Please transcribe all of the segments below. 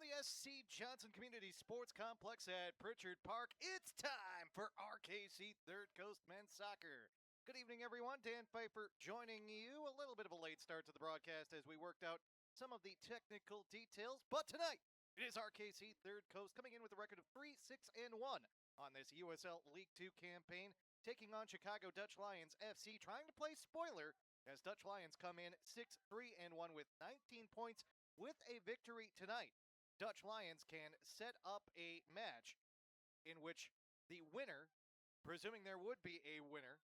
the SC Johnson Community Sports Complex at Pritchard Park, it's time for RKC Third Coast Men's Soccer. Good evening, everyone. Dan Pfeiffer joining you. A little bit of a late start to the broadcast as we worked out some of the technical details, but tonight it is RKC Third Coast coming in with a record of 3-6-1 on this USL League Two campaign, taking on Chicago Dutch Lions FC, trying to play spoiler as Dutch Lions come in 6-3-1 with 19 points with a victory tonight. Dutch Lions can set up a match in which the winner, presuming there would be a winner,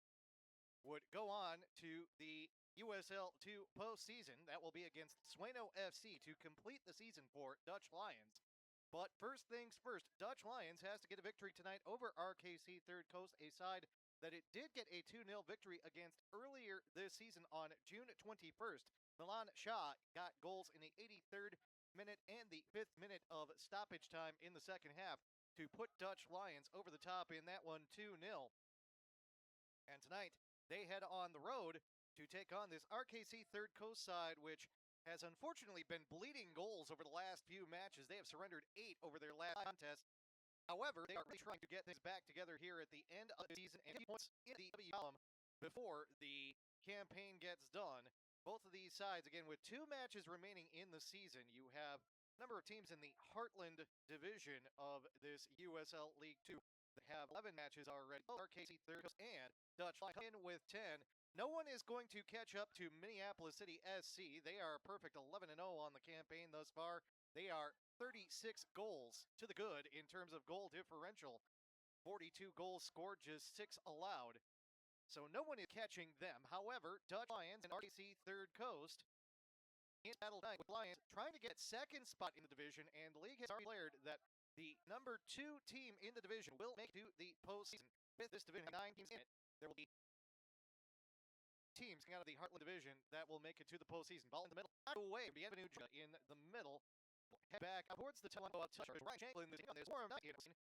would go on to the USL 2 postseason. That will be against Sueno FC to complete the season for Dutch Lions. But first things first, Dutch Lions has to get a victory tonight over RKC Third Coast, a side that it did get a 2-0 victory against earlier this season on June 21st. Milan Shah got goals in the 83rd minute and the 5th minute of stoppage time in the second half to put Dutch Lions over the top in that one 2-0. And tonight, they head on the road to take on this RKC Third Coast side, which has unfortunately been bleeding goals over the last few matches. They have surrendered 8 over their last contest. However, they are really trying to get things back together here at the end of the season and get points in the W column before the campaign gets done. Both of these sides, again, with 2 matches remaining in the season, you have a number of teams in the Heartland division of this USL League 2 that have 11 matches already. RKC Third Coast and Dutch Lions in with 10. No one is going to catch up to Minneapolis City SC. They are a perfect 11-0 on the campaign thus far. They are 36 goals to the good in terms of goal differential. 42 goals scored, just 6 allowed. So no one is catching them. However, Dutch Lions and RKC Third Coast in battle tonight with Lions trying to get second spot in the division, and the league has already declared that the number 2 team in the division will make it to the postseason. With this division, 9 teams in it, there will be teams coming out of the Heartland division that will make it to the postseason. Ball in the middle, away from Bienvenu in the middle. Head back towards the toe of touch. Ryan Shanklin is on this warm up.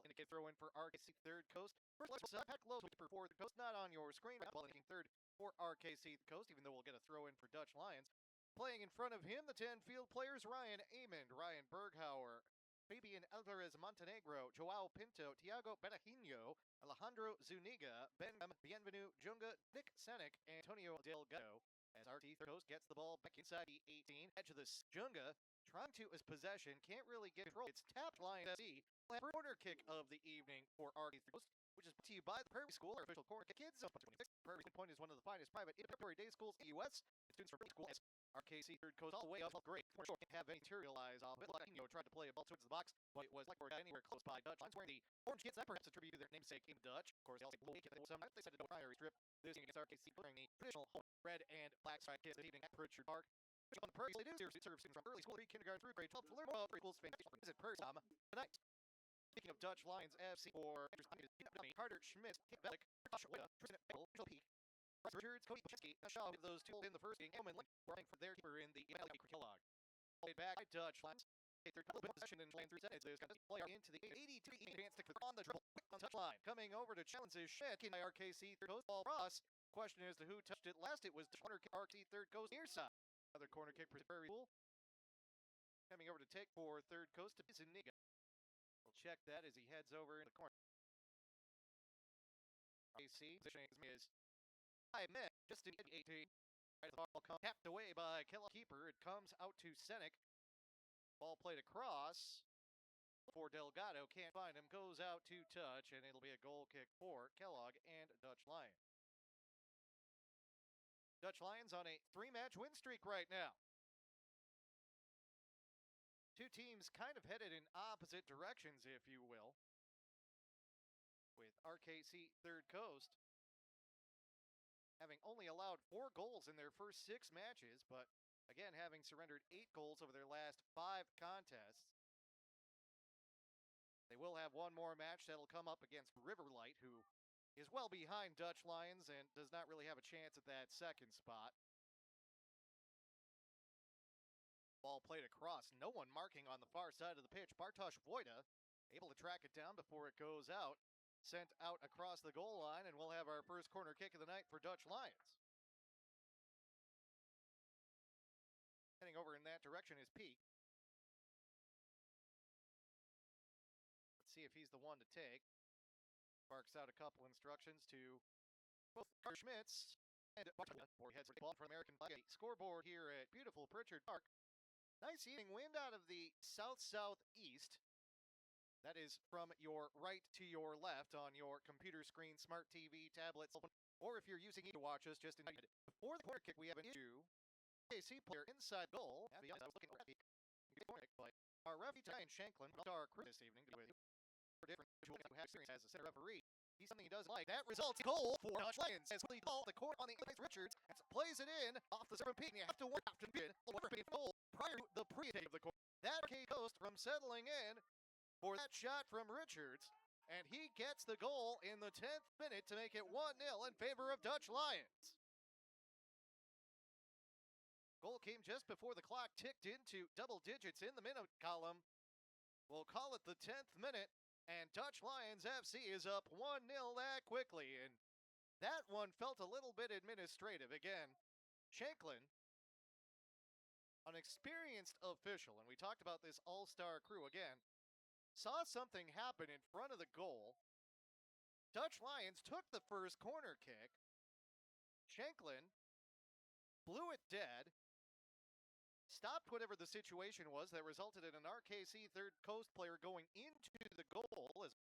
Indicate throw in for RKC Third Coast. First let's Pat Lowe for Third Coast, not on your screen. Ball in third for RKC Coast, even though we'll get a throw in for Dutch Lions. Playing in front of him, the 10 field players: Ryan Amond, Ryan Berghauer, Fabian Alvarez Montenegro, Joao Pinto, Tiago Berahino, Alejandro Zuniga, Ben Bienvenu Junga, Nick Senek, Antonio Delgado. As RKC Third Coast gets the ball back inside the 18, edge of the Junga, trying to his possession, can't really get control. It's tapped Lions FC. Corner kick of the evening for RKC Third Coast, which is brought to you by the Prairie School, our official corner kick kids. 26. Prairie Point is one of the finest private preparatory day schools in the U.S. Students from school as RKC Third Coast all the way up. Great. Can't have any materialize off it. Latino tried to play a ball towards the box, but it was like we're anywhere close by. Dutch Lions wearing the orange kits that perhaps a tribute to their namesake in Dutch. Of course, they also blue kit. They said to do a primary strip this evening against RKC, wearing the traditional home red and black striped kits this evening at Pritchard Park. On the Prairie, they do serve students from early school, kindergarten through grade 12 to learn more about schools. Visit Prairie tonight. Speaking of Dutch Lions FC for Carter Schmidt, Kate Velick, Joshua, Tristan Bell, Angel Peak, Richards, Cody Pacheski, Shaw with those 2 in the first game. Elman Link running for their keeper in the Kellogg. Played back by Dutch Lions. Third possession and playing 3 seconds. This player into the 83 advanced stick on the dribble on touch line. Coming over to challenge is Schmidt in RKC Third Coast ball cross. Question as to who touched it last. It was corner kick RKC Third Coast near side. Another corner kick for Prairie School. Coming over to take for Third Coast to Zuniga. We'll check that as he heads over in the corner. AC positioning is 5 men just to the 18. Right, the ball comes tapped away by Kellogg keeper. It comes out to Senek. Ball played across for Delgado. Can't find him. Goes out to touch, and it'll be a goal kick for Kellogg and Dutch Lions. Dutch Lions on a 3-match win streak right now. 2 teams kind of headed in opposite directions, if you will, with RKC Third Coast having only allowed 4 goals in their first 6 matches, but again, having surrendered 8 goals over their last 5 contests. They will have one more match that'll come up against Riverlight, who is well behind Dutch Lions and does not really have a chance at that second spot. Ball played across. No one marking on the far side of the pitch. Bartosz Wojda able to track it down before it goes out. Sent out across the goal line, and we'll have our first corner kick of the night for Dutch Lions. Heading over in that direction is Peak. see if he's the one to take. Barks out a couple instructions to both Carter Schmitz and Board heads for the ball for American flag. Scoreboard here at beautiful Pritchard Park. Nice evening wind out of the south-southeast. That is from your right to your left on your computer screen, smart TV, tablet, cell phone, or if you're using it to watch us, just invited. Before the corner kick, we have an issue. KC player inside goal. To be honest, I was looking at the corner kick, but our referee Ryan Shanklin, our crew this evening, with different individuals who have experience as a center referee. He's something he doesn't like. That results in goal for Dutch Lions as we call the court on the ice. Richards plays it in off the serpentine. You have to work after the goal prior to the pre-take of the court. That Cape Coast from settling in for that shot from Richards, and he gets the goal in the 10th minute to make it 1-0 in favor of Dutch Lions. Goal came just before the clock ticked into double digits in the minute column. We'll call it the 10th minute, and Dutch Lions FC is up 1-0 that quickly, and that one felt a little bit administrative. Again, Shanklin, an experienced official, and we talked about this all-star crew again, saw something happen in front of the goal. Dutch Lions took the first corner kick. Shanklin blew it dead, stopped whatever the situation was that resulted in an RKC Third Coast player going into the goal as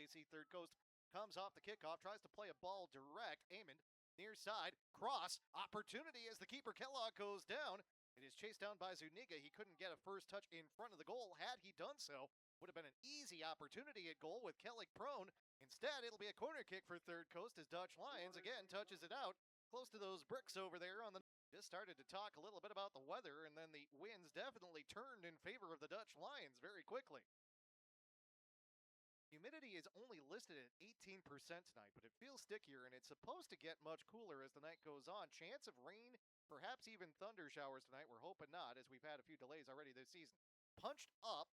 KC Third Coast comes off the kickoff, tries to play a ball direct. Amond, near side, cross, opportunity as the keeper Kellogg goes down. It is chased down by Zuniga. He couldn't get a first touch in front of the goal. Had he done so, would have been an easy opportunity at goal with Kellogg prone. Instead, it'll be a corner kick for Third Coast as Dutch Lions again touches it out close to those bricks over there on the. Just started to talk a little bit about the weather, and then the winds definitely turned in favor of the Dutch Lions very quickly. Humidity is only listed at 18% tonight, but it feels stickier, and it's supposed to get much cooler as the night goes on. Chance of rain, perhaps even thunder showers tonight. We're hoping not, as we've had a few delays already this season. Punched up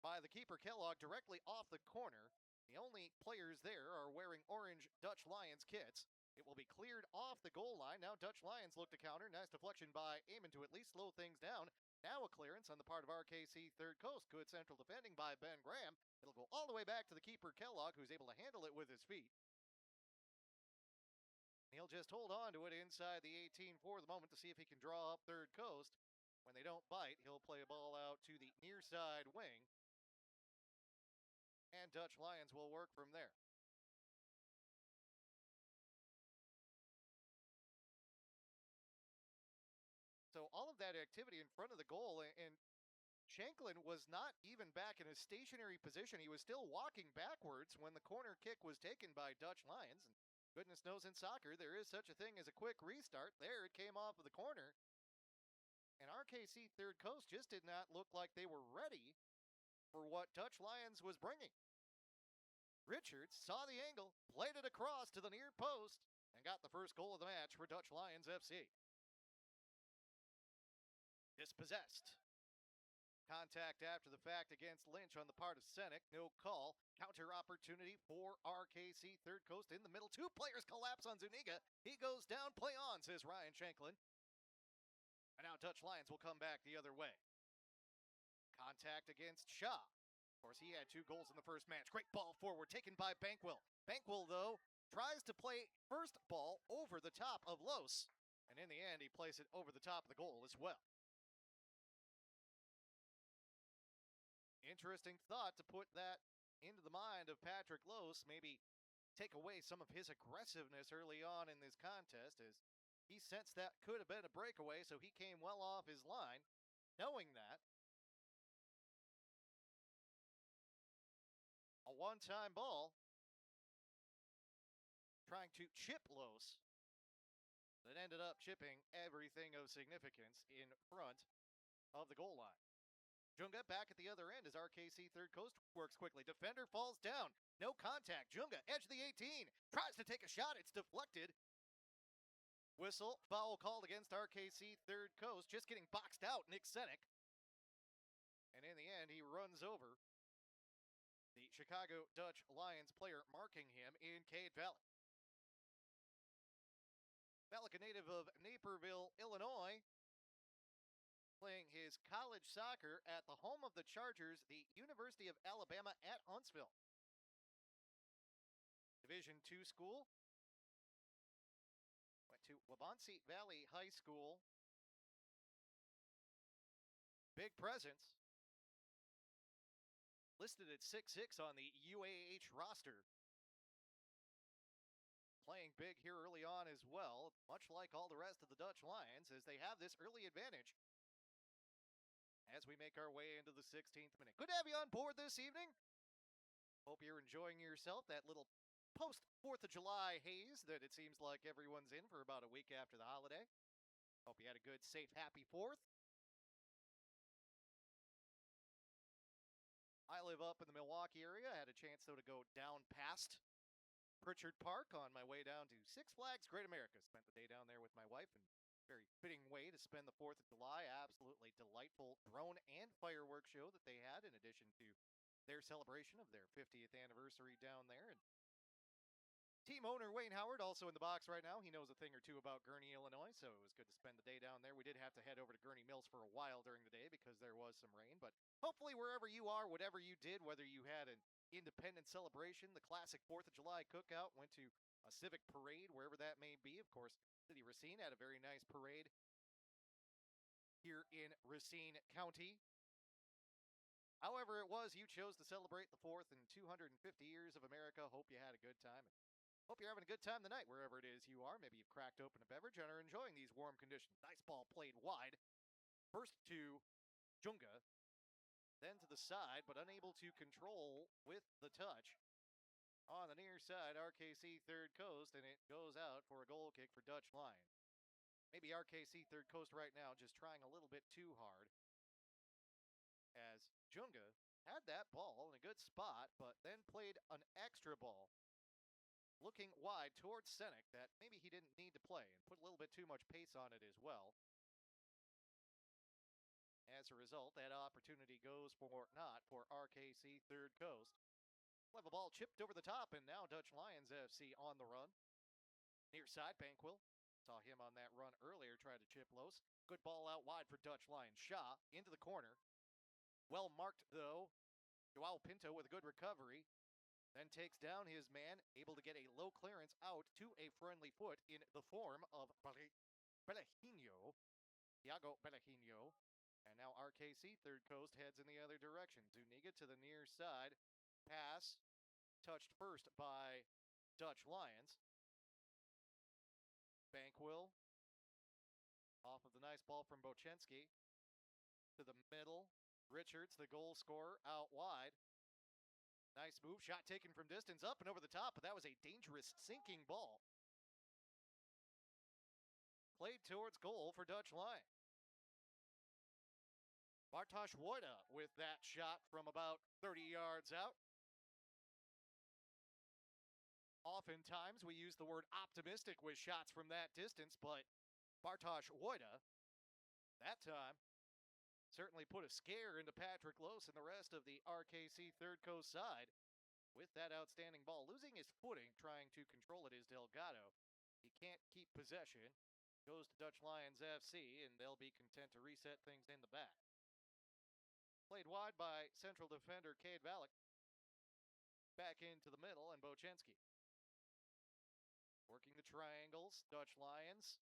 by the keeper Kellogg directly off the corner. The only players there are wearing orange Dutch Lions kits. It will be cleared off the goal line. Now Dutch Lions look to counter. Nice deflection by Amon to at least slow things down. Now a clearance on the part of RKC Third Coast. Good central defending by Ben Graham. It'll go all the way back to the keeper Kellogg, who's able to handle it with his feet. He'll just hold on to it inside the 18 for the moment to see if he can draw up third coast. When they don't bite, he'll play a ball out to the near side wing, and Dutch Lions will work from there. So all of that activity in front of the goal, and Shanklin was not even back in a stationary position. He was still walking backwards when the corner kick was taken by Dutch Lions. And goodness knows in soccer, there is such a thing as a quick restart. There it came off of the corner. And RKC Third Coast just did not look like they were ready for what Dutch Lions was bringing. Richards saw the angle, played it across to the near post, and got the first goal of the match for Dutch Lions FC. Dispossessed. Contact after the fact against Lynch on the part of Senek. No call. Counter opportunity for RKC Third Coast in the middle. Two players collapse on Zuniga. He goes down. Play on, says Ryan Shanklin. And now Dutch Lions will come back the other way. Contact against Shaw. Of course, he had 2 goals in the first match. Great ball forward taken by Bankwell. Bankwell, though, tries to play first ball over the top of Los. And in the end, he plays it over the top of the goal as well. Interesting thought to put that into the mind of Patrick Los, maybe take away some of his aggressiveness early on in this contest, as he sensed that could have been a breakaway, so he came well off his line, knowing that. A one-time ball, trying to chip Los, that ended up chipping everything of significance in front of the goal line. Junga back at the other end as RKC Third Coast works quickly. Defender falls down. No contact. Junga, edge of the 18. Tries to take a shot. It's deflected. Whistle. Foul called against RKC Third Coast. Just getting boxed out, Nick Senek. And in the end, he runs over the Chicago Dutch Lions player marking him in Cade Valley. Valak, a native of Naperville, Illinois, playing his college soccer at the home of the Chargers, the University of Alabama at Huntsville. Division II school. Went to Wabansie Valley High School. Big presence. Listed at 6'6" on the UAH roster. Playing big here early on as well, much like all the rest of the Dutch Lions, as they have this early advantage as we make our way into the 16th minute. Good to have you on board this evening. Hope you're enjoying yourself, that little post 4th of July haze that it seems like everyone's in for about a week after the holiday. Hope you had a good, safe, happy 4th. I live up in the Milwaukee area. I had a chance, though, to go down past Pritchard Park on my way down to Six Flags Great America. Spent the day down there with my wife, and very fitting way to spend the 4th of July. Absolutely delightful drone and fireworks show that they had, in addition to their celebration of their 50th anniversary down there. And team owner Wayne Howard also in the box right now. He knows a thing or two about Gurnee, Illinois, so it was good to spend the day down there. We did have to head over to Gurnee Mills for a while during the day because there was some rain, but hopefully wherever you are, whatever you did, whether you had an independent celebration, the classic 4th of July cookout, went to a civic parade, wherever that may be. Of course, City Racine had a very nice parade here in Racine County. However it was, you chose to celebrate the 4th in 250 years of America. Hope you had a good time. Hope you're having a good time tonight, wherever it is you are. Maybe you've cracked open a beverage and are enjoying these warm conditions. Nice ball played wide. First to Junga, then to the side, but unable to control with the touch. On the near side, RKC Third Coast, and it goes out for a goal kick for Dutch Lions. Maybe RKC Third Coast right now just trying a little bit too hard, as Junga had that ball in a good spot, but then played an extra ball looking wide towards Senek that maybe he didn't need to play, and put a little bit too much pace on it as well. As a result, that opportunity goes for naught for RKC Third Coast. We'll have a ball chipped over the top, and now Dutch Lions FC on the run. Near side, Bankwell. Saw him on that run earlier, tried to chip Los. Good ball out wide for Dutch Lions. Shaw into the corner. Well marked, though. Joao Pinto with a good recovery. then takes down his man, able to get a low clearance out to a friendly foot in the form of Belleginho, Thiago Belleginho. And now RKC Third Coast heads in the other direction. Zuniga to the near side. Pass touched first by Dutch Lions. Bankwell off of the nice ball from Bochenski to the middle. Richards, the goal scorer, out wide. Nice move. Shot taken from distance, up and over the top, but that was a dangerous sinking ball. Played towards goal for Dutch Lions. Bartosz Wojda with that shot from about 30 yards out. Oftentimes we use the word optimistic with shots from that distance, but Bartosz Wojda, that time, certainly put a scare into Patrick Lose and the rest of the RKC Third Coast side with that outstanding ball. Losing his footing, trying to control it is Delgado. He can't keep possession. Goes to Dutch Lions FC, and they'll be content to reset things in the back. Played wide by central defender Cade Valak. Back into the middle, and Bochenski. Working the triangles, Dutch Lions.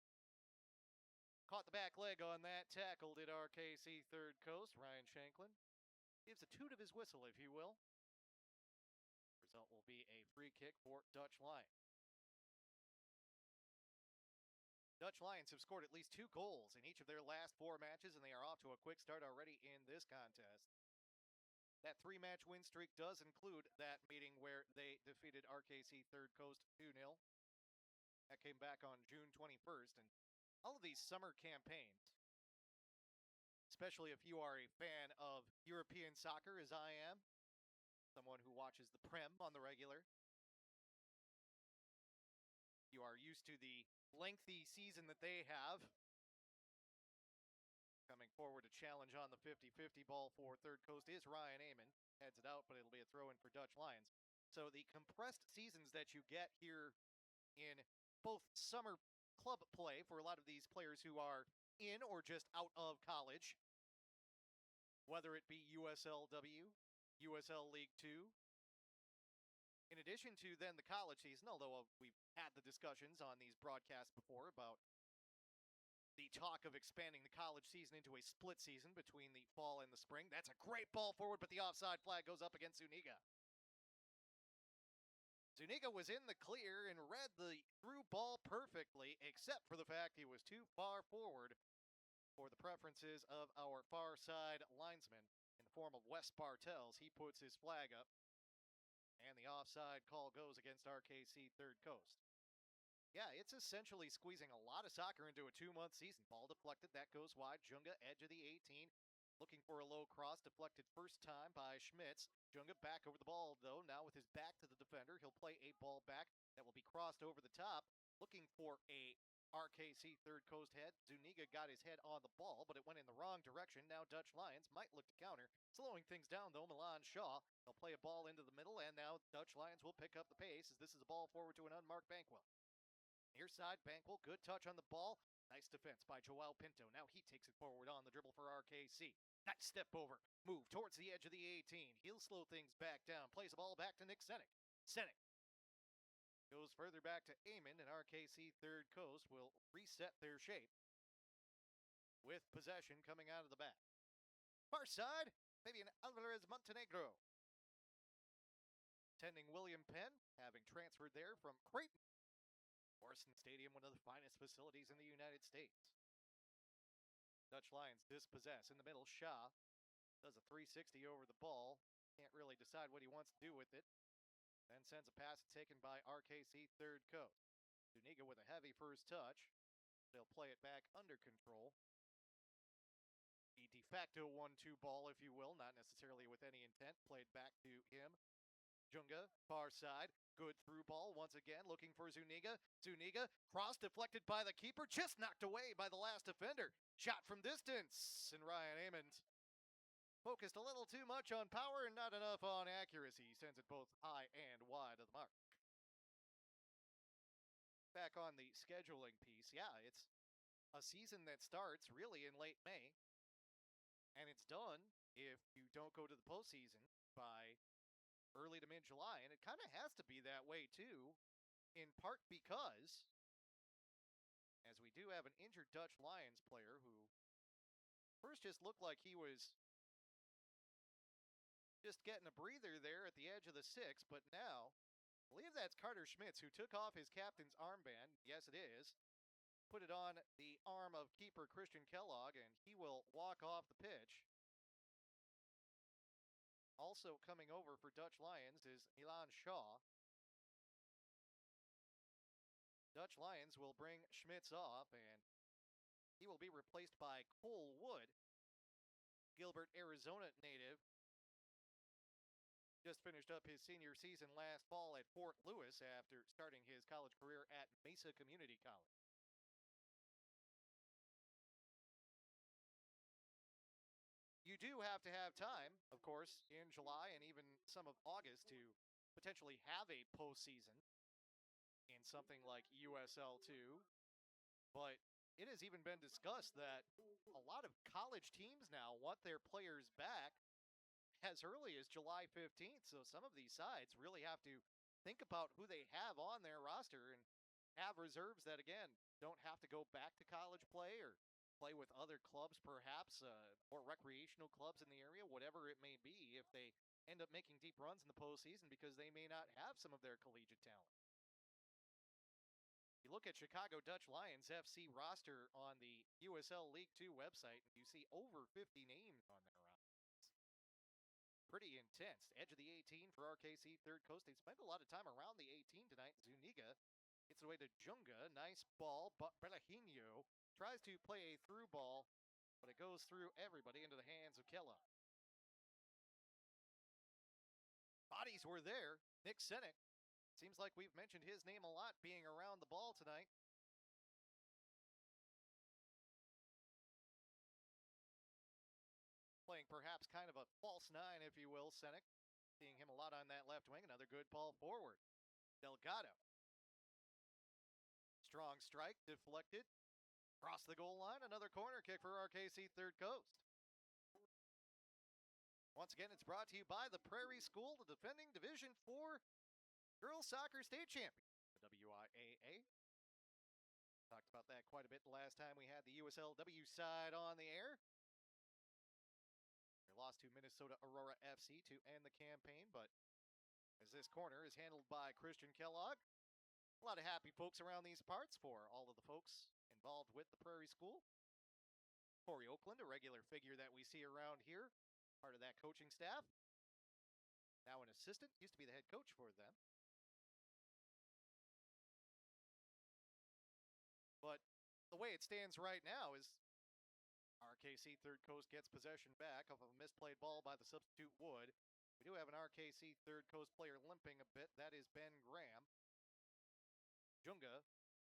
Caught the back leg on that tackle, did RKC Third Coast. Ryan Shanklin gives a toot of his whistle, if you will. Result will be a free kick for Dutch Lions. Dutch Lions have scored at least 2 goals in each of their last 4 matches, and they are off to a quick start already in this contest. That 3-match win streak does include that meeting where they defeated RKC Third Coast 2-0. That came back on June 21st, and all of these summer campaigns, especially if you are a fan of European soccer, as I am, someone who watches the Prem on the regular, you are used to the lengthy season that they have. Coming forward to challenge on the 50-50 ball for Third Coast is Ryan Amon. Heads it out, but it'll be a throw-in for Dutch Lions. So the compressed seasons that you get here in both summer club play for a lot of these players who are in or just out of college, whether it be USLW, USL League 2, in addition to then the college season, although we've had the discussions on these broadcasts before about the talk of expanding the college season into a split season between the fall and the spring. That's a great ball forward, but the offside flag goes up against Zuniga. Zuniga was in the clear and read the through ball perfectly, except for the fact he was too far forward for the preferences of our far side linesman in the form of Wes Bartels. He puts his flag up, and the offside call goes against RKC Third Coast. Yeah, it's essentially squeezing a lot of soccer into a 2-month season. Ball deflected, that goes wide. Junga, edge of the 18, looking for a low cross, deflected first time by Schmitz. Junga back over the ball, though, now with his back to the defender. He'll play a ball back that will be crossed over the top, looking for a RKC Third Coast head. Zuniga got his head on the ball, but it went in the wrong direction. Now Dutch Lions might look to counter. Slowing things down, though, Milan Shaw. They'll play a ball into the middle, and now Dutch Lions will pick up the pace as this is a ball forward to an unmarked Bankwell. Near side, Bankwell, good touch on the ball. Nice defense by Joao Pinto. Now he takes it forward on the dribble for RKC. Nice step over. Move towards the edge of the 18. He'll slow things back down. Plays the ball back to Nick Senek. Senek goes further back to Amon, and RKC Third Coast will reset their shape with possession coming out of the back. Far side, maybe an Alvarez Montenegro. Attending William Penn, having transferred there from Creighton. Morrison Stadium, one of the finest facilities in the United States. Dutch Lions dispossess. In the middle, Shaw does a 360 over the ball. Can't really decide what he wants to do with it. Then sends a pass taken by RKC Third Coast. Zuniga with a heavy first touch. They'll play it back under control. The de facto 1-2 ball, if you will, not necessarily with any intent. Played back to him. Junga, far side. Good through ball once again, looking for Zuniga. Zuniga, cross deflected by the keeper, just knocked away by the last defender. Shot from distance, and Ryan Amon focused a little too much on power and not enough on accuracy. He sends it both high and wide of the mark. Back on the scheduling piece, yeah, it's a season that starts really in late May, and it's done if you don't go to the postseason by early to mid-July, and it kind of has to be that way too, in part because as we do have an injured Dutch Lions player who first just looked like he was just getting a breather there at the edge of the six, but now I believe that's Carter Schmitz who took off his captain's armband. Yes, it is. Put it on the arm of keeper Christian Kellogg, and he will walk off the pitch. Also coming over for Dutch Lions is Milan Shaw. Dutch Lions will bring Schmitz off, and he will be replaced by Cole Wood, Gilbert, Arizona native. Just finished up his senior season last fall at Fort Lewis after starting his college career at Mesa Community College. You do have to have time, of course, in July and even some of August to potentially have a postseason in something like USL 2. But it has even been discussed that a lot of college teams now want their players back as early as July 15th. So some of these sides really have to think about who they have on their roster and have reserves that, again, don't have to go back to college play or play with other clubs, perhaps, or recreational clubs in the area, whatever it may be, if they end up making deep runs in the postseason because they may not have some of their collegiate talent. You look at Chicago Dutch Lions FC roster on the USL League 2 website, and you see over 50 names on there. Pretty intense. Edge of the 18 for RKC Third Coast. They spent a lot of time around the 18 tonight. Zuniga gets away to Junga. Nice ball, but Belahino tries to play a through ball, but it goes through everybody into the hands of Kella. Bodies were there. Nick Senek. Seems like we've mentioned his name a lot being around the ball tonight. Playing perhaps kind of a false nine, if you will, Senek. Seeing him a lot on that left wing. Another good ball forward. Delgado. Strong strike, deflected. Across the goal line, another corner kick for RKC Third Coast. Once again, it's brought to you by the Prairie School, the defending Division IV girls soccer state champion, the WIAA. Talked about that quite a bit the last time we had the USLW side on the air. They lost to Minnesota Aurora FC to end the campaign, but as this corner is handled by Christian Kellogg, a lot of happy folks around these parts for all of the folks involved with the Prairie School. Corey Oakland, a regular figure that we see around here, part of that coaching staff. Now an assistant, used to be the head coach for them. But the way it stands right now is RKC Third Coast gets possession back of a misplayed ball by the substitute Wood. We do have an RKC Third Coast player limping a bit. That is Ben Graham. Junga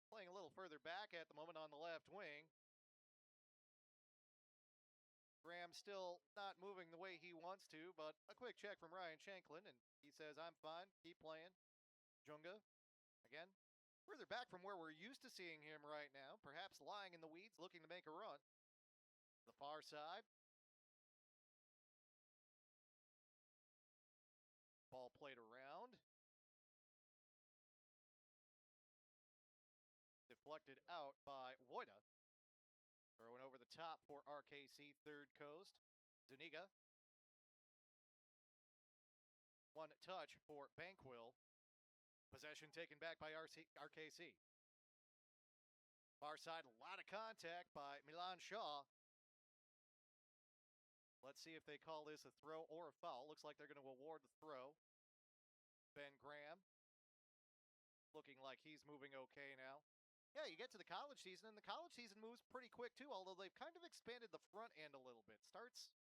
playing a little further back at the moment on the left wing. Graham still not moving the way he wants to, but a quick check from Ryan Shanklin, and he says, I'm fine, keep playing. Junga, again, further back from where we're used to seeing him right now, perhaps lying in the weeds, looking to make a run. The far side. Ball played around. Deflected out by Wojda. Throwing over the top for RKC Third Coast. Zuniga. One touch for Banquil. Possession taken back by RKC. Far side, a lot of contact by Milan Shaw. Let's see if they call this a throw or a foul. Looks like they're going to award the throw. Ben Graham looking like he's moving okay now. Yeah, you get to the college season, and the college season moves pretty quick too, although they've kind of expanded the front end a little bit. Starts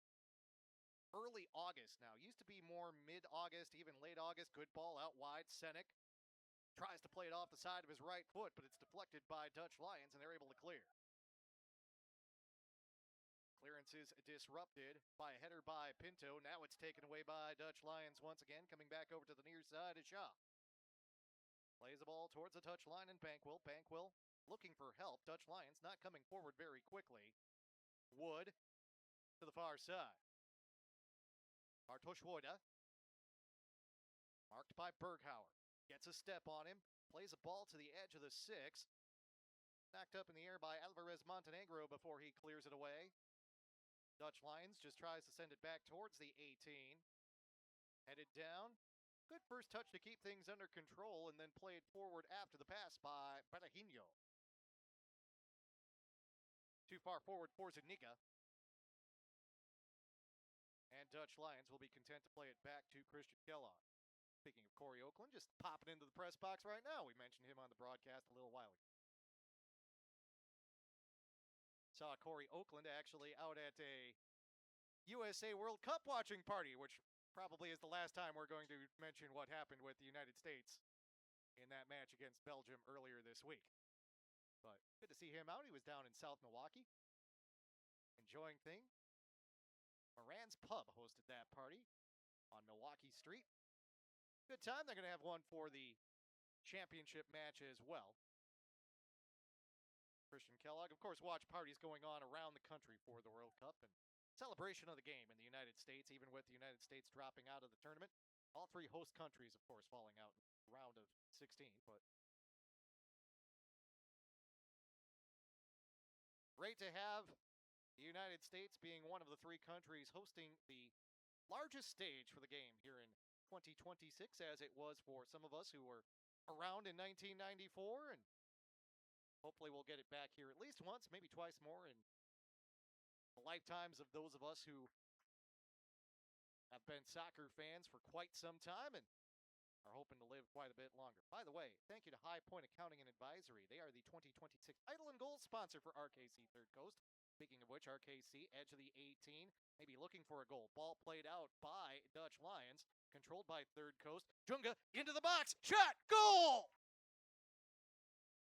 early August now. Used to be more mid-August, even late August. Good ball out wide. Senek tries to play it off the side of his right foot, but it's deflected by Dutch Lions, and they're able to clear. Clearance is disrupted by a header by Pinto. Now it's taken away by Dutch Lions once again. Coming back over to the near side is Shaw. Plays the ball towards the touch line and Banquil. Banquil looking for help. Dutch Lions not coming forward very quickly. Wood to the far side. Bartosz Wojda. Marked by Berghauer. Gets a step on him. Plays a ball to the edge of the 6. Knocked up in the air by Alvarez Montenegro before he clears it away. Dutch Lions just tries to send it back towards the 18. Headed down. Good first touch to keep things under control, and then played forward after the pass by Berahino. Too far forward for Zuniga. And Dutch Lions will be content to play it back to Christian Kellogg. Speaking of Corey Oakland, just popping into the press box right now. We mentioned him on the broadcast a little while ago. Saw Corey Oakland actually out at a USA World Cup watching party, which probably is the last time we're going to mention what happened with the United States in that match against Belgium earlier this week. But good to see him out. He was down in South Milwaukee, enjoying things. Moran's Pub hosted that party on Milwaukee Street. Good time. They're going to have one for the championship match as well. Christian Kellogg, of course, watch parties going on around the country for the World Cup and celebration of the game in the United States, even with the United States dropping out of the tournament. All three host countries, of course, falling out in the round of 16, but great to have the United States being one of the three countries hosting the largest stage for the game here in 2026, as it was for some of us who were around in 1994, and hopefully we'll get it back here at least once, maybe twice more in the lifetimes of those of us who have been soccer fans for quite some time and are hoping to live quite a bit longer. By the way, thank you to High Point Accounting and Advisory. They are the 2026 Title and Gold sponsor for RKC Third Coast. Speaking of which, RKC, edge of the 18, maybe looking for a goal. Ball played out by Dutch Lions, controlled by Third Coast. Junga into the box, shot, goal!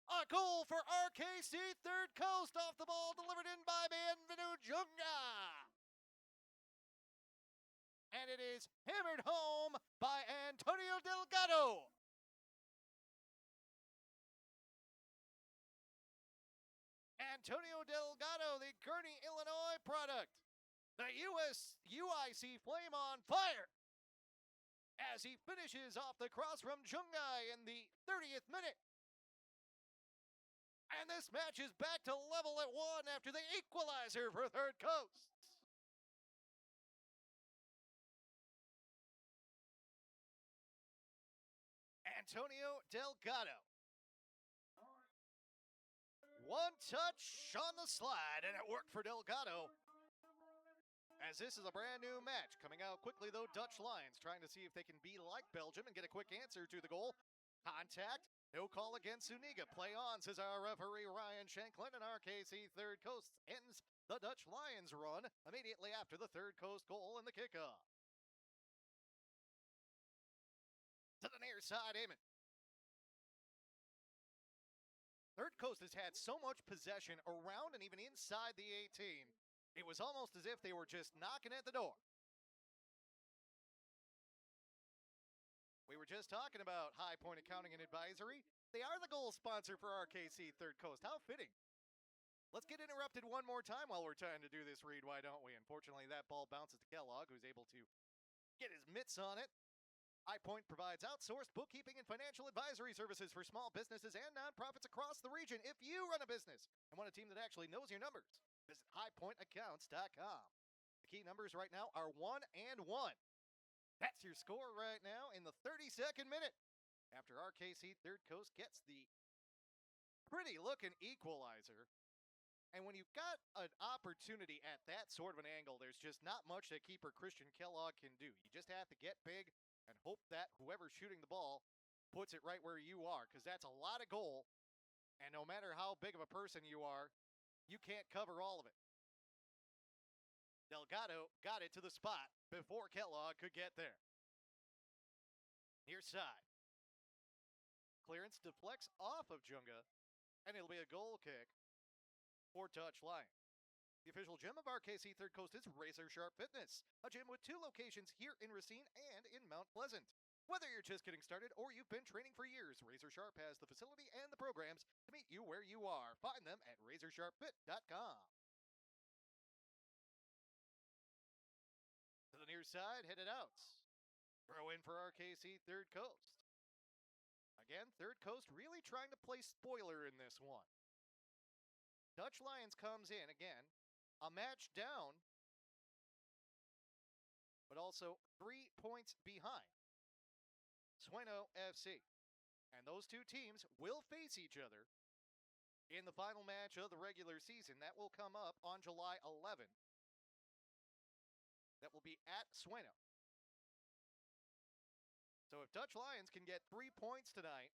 A goal for RKC Third Coast off the ball, delivered in by Bienvenu Junga. And it is hammered home by Antonio Delgado. Antonio Delgado, the Kearney, Illinois product. The UIC flame on fire as he finishes off the cross from Jungai in the 30th minute. And this match is back to level at 1 after the equalizer for Third Coast. Antonio Delgado. One touch on the slide, and it worked for Delgado. As this is a brand new match. Coming out quickly, though, Dutch Lions trying to see if they can be like Belgium and get a quick answer to the goal. Contact. No call against Zuniga. Play on, says our referee Ryan Shanklin, and RKC Third Coast ends the Dutch Lions run immediately after the Third Coast goal and the kickoff. To the near side, Eamon. Third Coast has had so much possession around and even inside the 18. It was almost as if they were just knocking at the door. We were just talking about High Point Accounting and Advisory. They are the goal sponsor for RKC Third Coast. How fitting. Let's get interrupted one more time while we're trying to do this read, why don't we? Unfortunately, that ball bounces to Kellogg, who's able to get his mitts on it. High Point provides outsourced bookkeeping and financial advisory services for small businesses and nonprofits across the region. If you run a business and want a team that actually knows your numbers, visit highpointaccounts.com. The key numbers right now are 1 and 1. That's your score right now in the 32nd minute. After RKC Third Coast gets the pretty looking equalizer. And when you've got an opportunity at that sort of an angle, there's just not much that keeper Christian Kellogg can do. You just have to get big and hope that whoever's shooting the ball puts it right where you are, because that's a lot of goal, and no matter how big of a person you are, you can't cover all of it. Delgado got it to the spot before Kellogg could get there. Near side. Clearance deflects off of Junga, and it'll be a goal kick for Dutch Lions. The official gym of RKC Third Coast is Razor Sharp Fitness, a gym with 2 locations here in Racine and in Mount Pleasant. Whether you're just getting started or you've been training for years, Razor Sharp has the facility and the programs to meet you where you are. Find them at razorsharpfit.com. To the near side, headed out. Throw in for RKC Third Coast. Again, Third Coast really trying to play spoiler in this one. Dutch Lions comes in, again, a match down, but also 3 points behind Sueno FC. And those two teams will face each other in the final match of the regular season. That will come up on July 11th. That will be at Sueno. So if Dutch Lions can get 3 points tonight,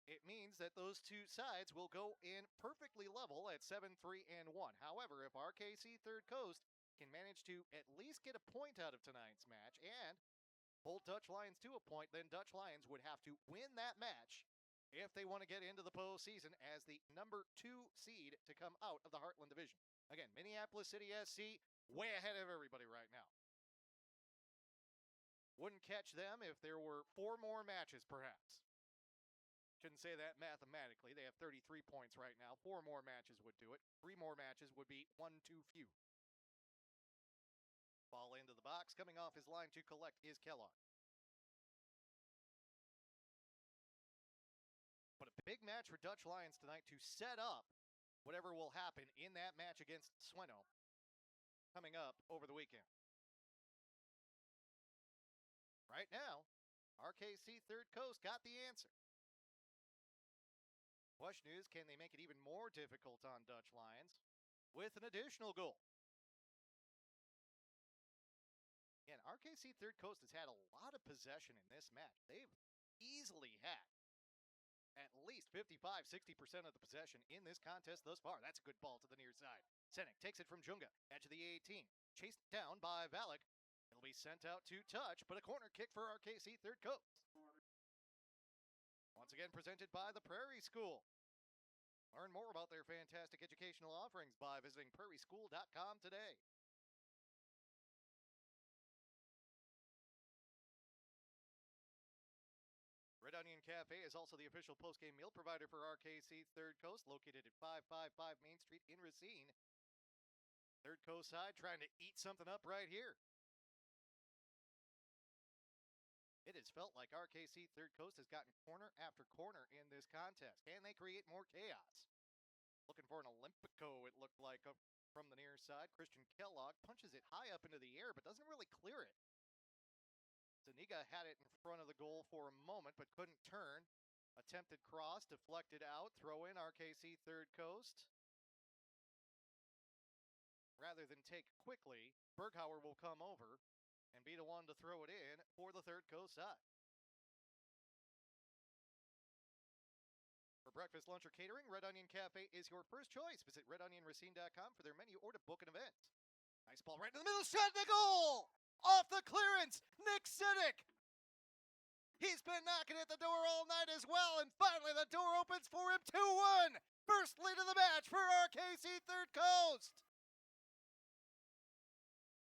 it means that those two sides will go in perfectly level at 7-3-1. However, if RKC Third Coast can manage to at least get a point out of tonight's match and hold Dutch Lions to a point, then Dutch Lions would have to win that match if they want to get into the postseason as the number 2 seed to come out of the Heartland Division. Again, Minneapolis City SC way ahead of everybody right now. Wouldn't catch them if there were 4 more matches, perhaps. Shouldn't say that mathematically. They have 33 points right now. 4 more matches would do it. 3 more matches would be 1 too few. Ball into the box. Coming off his line to collect is Kellogg. But a big match for Dutch Lions tonight to set up whatever will happen in that match against Sueno coming up over the weekend. Right now, RKC Third Coast got the answer. Question is, can they make it even more difficult on Dutch Lions with an additional goal? Again, RKC Third Coast has had a lot of possession in this match. They've easily had at least 55-60% of the possession in this contest thus far. That's a good ball to the near side. Senek takes it from Junga, edge of the 18. Chased down by Valak. It'll be sent out to touch, but a corner kick for RKC Third Coast. Once again presented by the Prairie School. Learn more about their fantastic educational offerings by visiting prairieschool.com today. Red Onion Cafe is also the official postgame meal provider for RKC Third Coast, located at 555 Main Street in Racine. Third Coast side trying to eat something up right here. It has felt like RKC Third Coast has gotten corner after corner in this contest. Can they create more chaos? Looking for an Olympico, it looked like, from the near side. Christian Kellogg punches it high up into the air, but doesn't really clear it. Zuniga had it in front of the goal for a moment, but couldn't turn. Attempted cross, deflected out, throw in RKC Third Coast. Rather than take quickly, Berghauer will come over and be the one to throw it in for the Third Coast side. For breakfast, lunch, or catering, Red Onion Cafe is your first choice. Visit redonionracine.com for their menu or to book an event. Nice ball right in the middle, shot in the goal! Off the clearance, Nick Siddick! He's been knocking at the door all night as well, and finally the door opens for him, 2-1! First lead of the match for RKC Third Coast!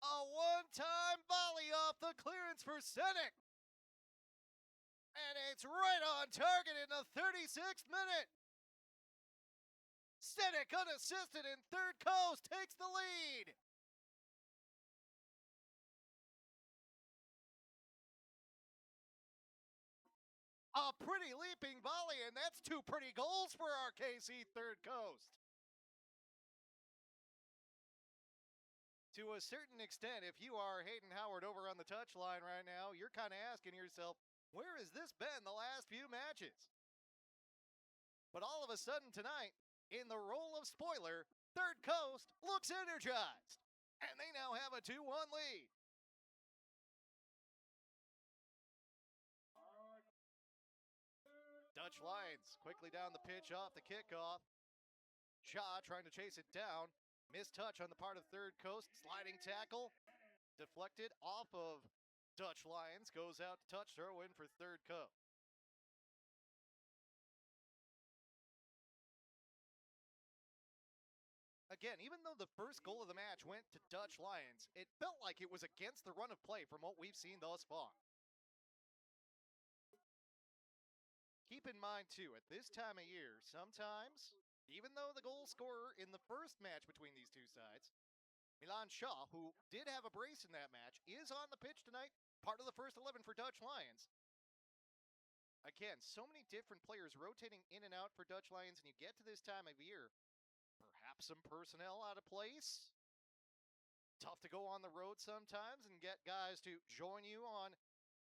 A one-time volley off the clearance for Siddick! And it's right on target in the 36th minute! Siddick unassisted, and Third Coast takes the lead! A pretty leaping volley, and that's 2 pretty goals for RKC Third Coast. To a certain extent, if you are Hayden Howard over on the touchline right now, you're kind of asking yourself, where has this been the last few matches? But all of a sudden tonight, in the role of spoiler, Third Coast looks energized, and they now have a 2-1 lead. Dutch Lions quickly down the pitch off the kickoff. Shaw trying to chase it down. Missed touch on the part of Third Coast. Sliding tackle. Deflected off of Dutch Lions. Goes out to touch. Throw in for Third Coast. Again, even though the first goal of the match went to Dutch Lions, it felt like it was against the run of play from what we've seen thus far. Keep in mind, too, at this time of year, sometimes, even though the goal scorer in the first match between these two sides, Milan Shaw, who did have a brace in that match, is on the pitch tonight part of the first 11 for Dutch Lions. Again, so many different players rotating in and out for Dutch Lions, and you get to this time of year, perhaps some personnel out of place. Tough to go on the road sometimes and get guys to join you on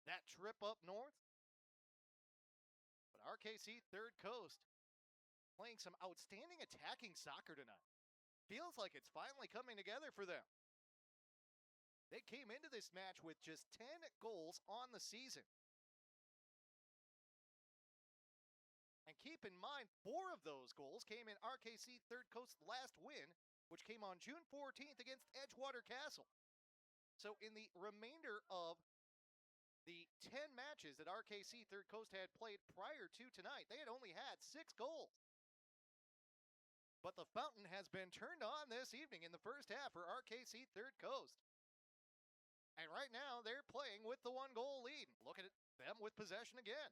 that trip up north. But RKC Third Coast playing some outstanding attacking soccer tonight. Feels like it's finally coming together for them. They came into this match with just 10 goals on the season. And keep in mind, 4 of those goals came in RKC Third Coast's last win, which came on June 14th against Edgewater Castle. So in the remainder of the 10 matches that RKC Third Coast had played prior to tonight, they had only had 6 goals. But the fountain has been turned on this evening in the first half for RKC Third Coast. And right now, they're playing with the 1-goal lead. Look at them with possession again.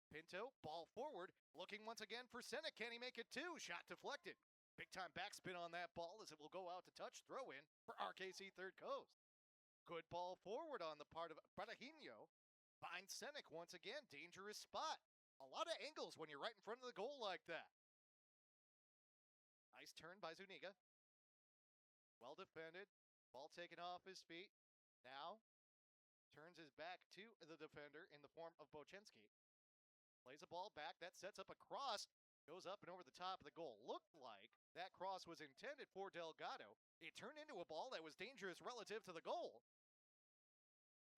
Pinto, ball forward, looking once again for Senek. Can he make it 2? Shot deflected. Big time backspin on that ball as it will go out to touch. Throw in for RKC Third Coast. Good ball forward on the part of Bradahino. Finds Senek once again. Dangerous spot. A lot of angles when you're right in front of the goal like that. Nice turn by Zuniga. Well defended. Ball taken off his feet. Now turns his back to the defender in the form of Bochenski. Plays a ball back. That sets up a cross. Goes up and over the top of the goal. Looked like that cross was intended for Delgado. It turned into a ball that was dangerous relative to the goal.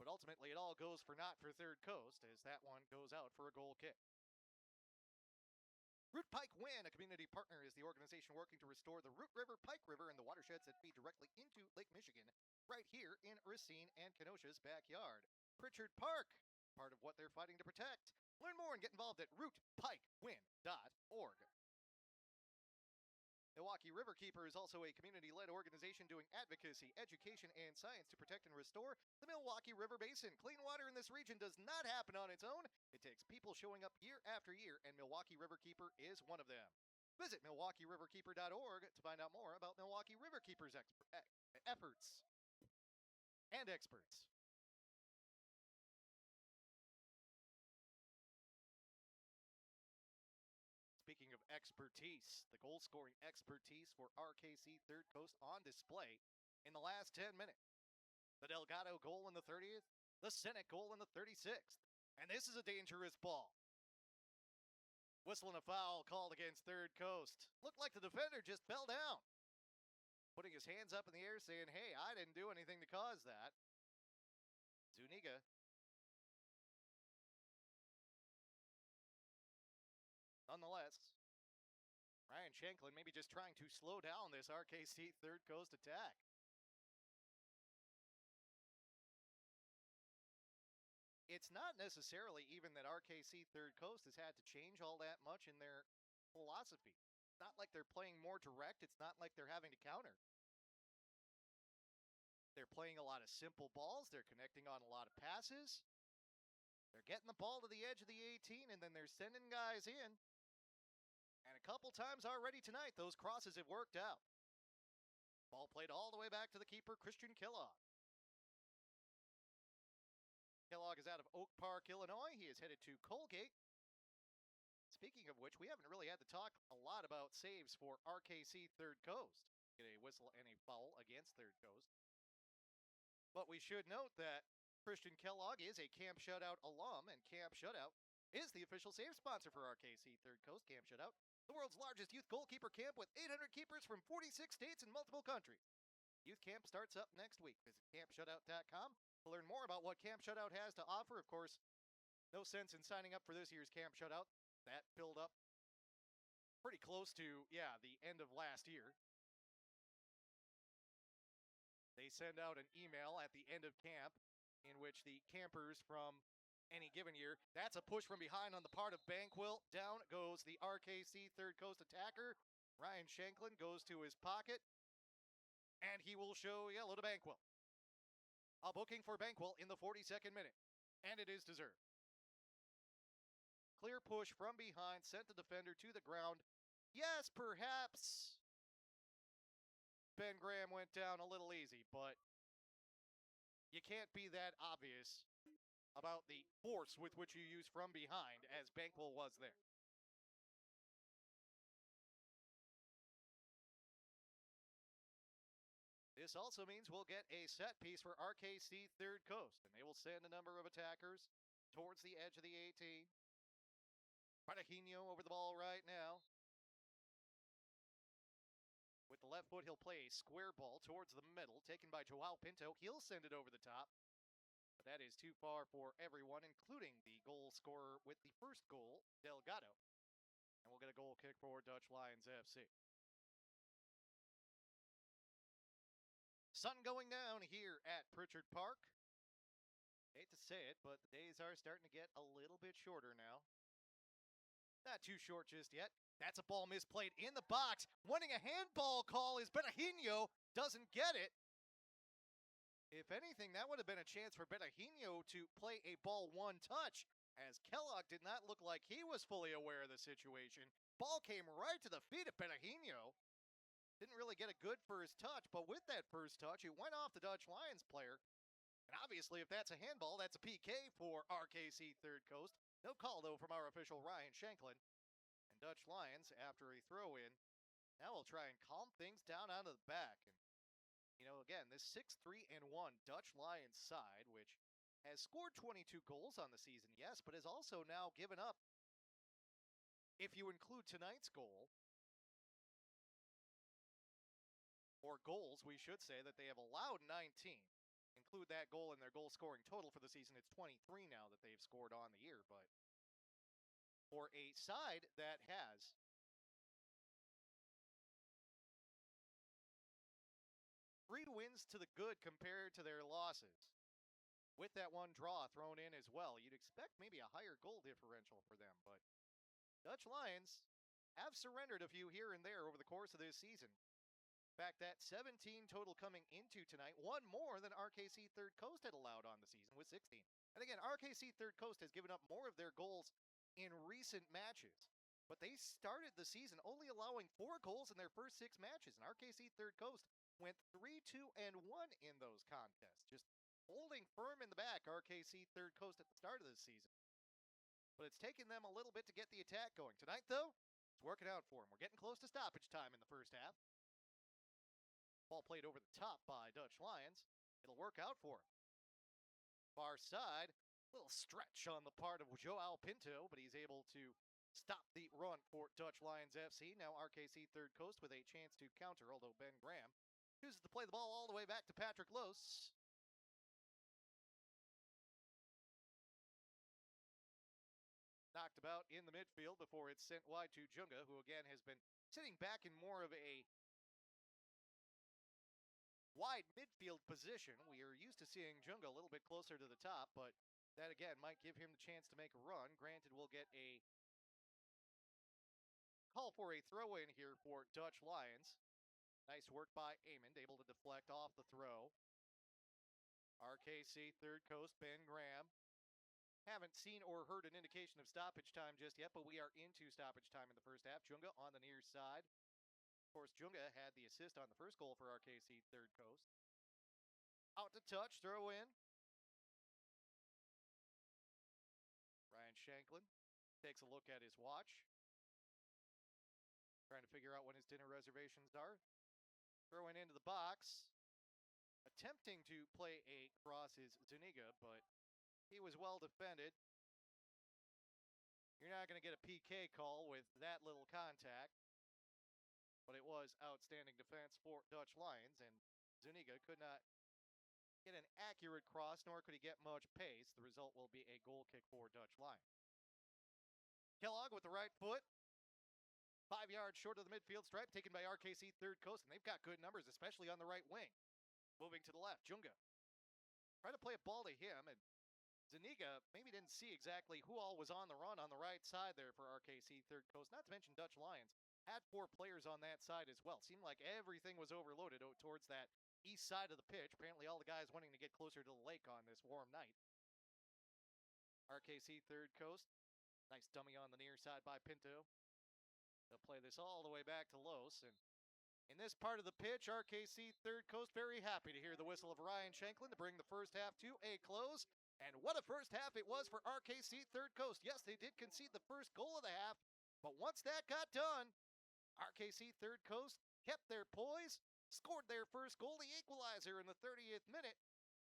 But ultimately it all goes for naught for Third Coast as that one goes out for a goal kick. Root Pike Win, a community partner, is the organization working to restore the Root River, Pike River, and the watersheds that feed directly into Lake Michigan, right here in Racine and Kenosha's backyard. Pritchard Park, part of what they're fighting to protect. Learn more and get involved at rootpikewin.org. Milwaukee Riverkeeper is also a community-led organization doing advocacy, education, and science to protect and restore the Milwaukee River Basin. Clean water in this region does not happen on its own. It takes people showing up year after year, and Milwaukee Riverkeeper is one of them. Visit MilwaukeeRiverkeeper.org to find out more about Milwaukee Riverkeeper's efforts and experts. Speaking of expertise, the goal-scoring expertise for RKC Third Coast on display in the last 10 minutes. The Delgado goal in the 30th, the Senek goal in the 36th. And this is a dangerous ball. Whistling a foul called against Third Coast. Looked like the defender just fell down. Putting his hands up in the air saying, hey, I didn't do anything to cause that. Zuniga. Nonetheless, Ryan Shanklin maybe just trying to slow down this RKC Third Coast attack. It's not necessarily even that RKC Third Coast has had to change all that much in their philosophy. It's not like they're playing more direct. It's not like they're having to counter. They're playing a lot of simple balls. They're connecting on a lot of passes. They're getting the ball to the edge of the 18, and then they're sending guys in. And a couple times already tonight, those crosses have worked out. Ball played all the way back to the keeper, Christian Kellogg. Kellogg is out of Oak Park, Illinois. He is headed to Colgate. Speaking of which, we haven't really had to talk a lot about saves for RKC Third Coast. Get a whistle and a foul against Third Coast. But we should note that Christian Kellogg is a Camp Shutout alum, and Camp Shutout is the official save sponsor for RKC Third Coast. Camp Shutout, the world's largest youth goalkeeper camp with 800 keepers from 46 states and multiple countries. Youth camp starts up next week. Visit campshutout.com to learn more about what Camp Shutout has to offer. Of course, no sense in signing up for this year's Camp Shutout. That filled up pretty close to, the end of last year. They send out an email at the end of camp in which the campers from any given year, that's a push from behind on the part of Banquil. Down goes the RKC Third Coast attacker. Ryan Shanklin goes to his pocket, and he will show yellow to Banquil. A booking for Banquil in the 42nd minute, and it is deserved. Clear push from behind, sent the defender to the ground. Yes, perhaps Ben Graham went down a little easy, but you can't be that obvious about the force with which you use from behind, as Bankwell was there. This also means we'll get a set piece for RKC Third Coast, and they will send a number of attackers towards the edge of the 18. Pedajino over the ball right now. With the left foot, he'll play a square ball towards the middle, taken by Joao Pinto. He'll send it over the top. But that is too far for everyone, including the goal scorer with the first goal, Delgado. And we'll get a goal kick for Dutch Lions FC. Sun going down here at Pritchard Park. Hate to say it, but the days are starting to get a little bit shorter now. Not too short just yet. That's a ball misplayed in the box. Wanting a handball call is Pedajino. Doesn't get it. If anything, that would have been a chance for Pedajino to play a ball one touch, as Kellogg did not look like he was fully aware of the situation. Ball came right to the feet of Pedajino. Didn't really get a good first touch, but with that first touch, it went off the Dutch Lions player. And obviously, if that's a handball, that's a PK for RKC Third Coast. No call, though, from our official Ryan Shanklin. And Dutch Lions, after a throw-in, now will try and calm things down out of the back. And, you know, again, this 6-3-1 Dutch Lions side, which has scored 22 goals on the season, yes, but has also now given up, if you include tonight's goal, or goals, we should say, that they have allowed 19. Include that goal in their goal scoring total for the season, it's 23 now that they've scored on the year. But for a side that has three wins to the good compared to their losses, with that one draw thrown in as well, you'd expect maybe a higher goal differential for them. But Dutch Lions have surrendered a few here and there over the course of this season. In fact, that 17 total coming into tonight, one more than RKC Third Coast had allowed on the season with 16. And again, RKC Third Coast has given up more of their goals in recent matches. But they started the season only allowing 4 goals in their first 6 matches. And RKC Third Coast went 3-2-1 in those contests. Just holding firm in the back, RKC Third Coast at the start of the season. But it's taken them a little bit to get the attack going. Tonight, though, it's working out for them. We're getting close to stoppage time in the first half. Ball played over the top by Dutch Lions. It'll work out for him. Far side, little stretch on the part of Joao Pinto, but he's able to stop the run for Dutch Lions FC. Now RKC Third Coast with a chance to counter, although Ben Graham chooses to play the ball all the way back to Patrick Lose. Knocked about in the midfield before it's sent wide to Junga, who again has been sitting back in more of a wide midfield position. We are used to seeing Junga a little bit closer to the top, but that again might give him the chance to make a run. Granted, we'll get a call for a throw-in here for Dutch Lions. Nice work by Amond, able to deflect off the throw. RKC Third Coast, Ben Graham. Haven't seen or heard an indication of stoppage time just yet, but we are into stoppage time in the first half. Junga on the near side. Of course, Junga had the assist on the first goal for RKC Third Coast. Out to touch, throw in. Ryan Shanklin takes a look at his watch. Trying to figure out when his dinner reservations are. Throwing into the box. Attempting to play a cross is Zuniga, but he was well defended. You're not going to get a PK call with that little contact. But it was outstanding defense for Dutch Lions, and Zuniga could not get an accurate cross, nor could he get much pace. The result will be a goal kick for Dutch Lions. Kellogg with the right foot. 5 yards short of the midfield stripe, taken by RKC Third Coast, and they've got good numbers, especially on the right wing. Moving to the left, Junga. Try to play a ball to him, and Zuniga maybe didn't see exactly who all was on the run on the right side there for RKC Third Coast, not to mention Dutch Lions. Had 4 players on that side as well. Seemed like everything was overloaded towards that east side of the pitch. Apparently all the guys wanting to get closer to the lake on this warm night. RKC Third Coast. Nice dummy on the near side by Pinto. They'll play this all the way back to Los, and In this part of the pitch, RKC Third Coast very happy to hear the whistle of Ryan Shanklin to bring the first half to a close. And what a first half it was for RKC Third Coast. Yes, they did concede the first goal of the half, but once that got done, RKC Third Coast kept their poise, scored their first goal, the equalizer in the 30th minute,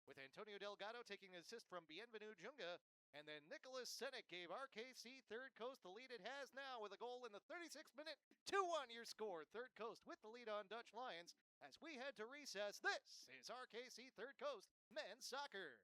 with Antonio Delgado taking an assist from Bienvenu Junga, and then Nicholas Senek gave RKC Third Coast the lead it has now with a goal in the 36th minute. 2-1 your score. Third Coast with the lead on Dutch Lions. As we head to recess, this is RKC Third Coast men's soccer.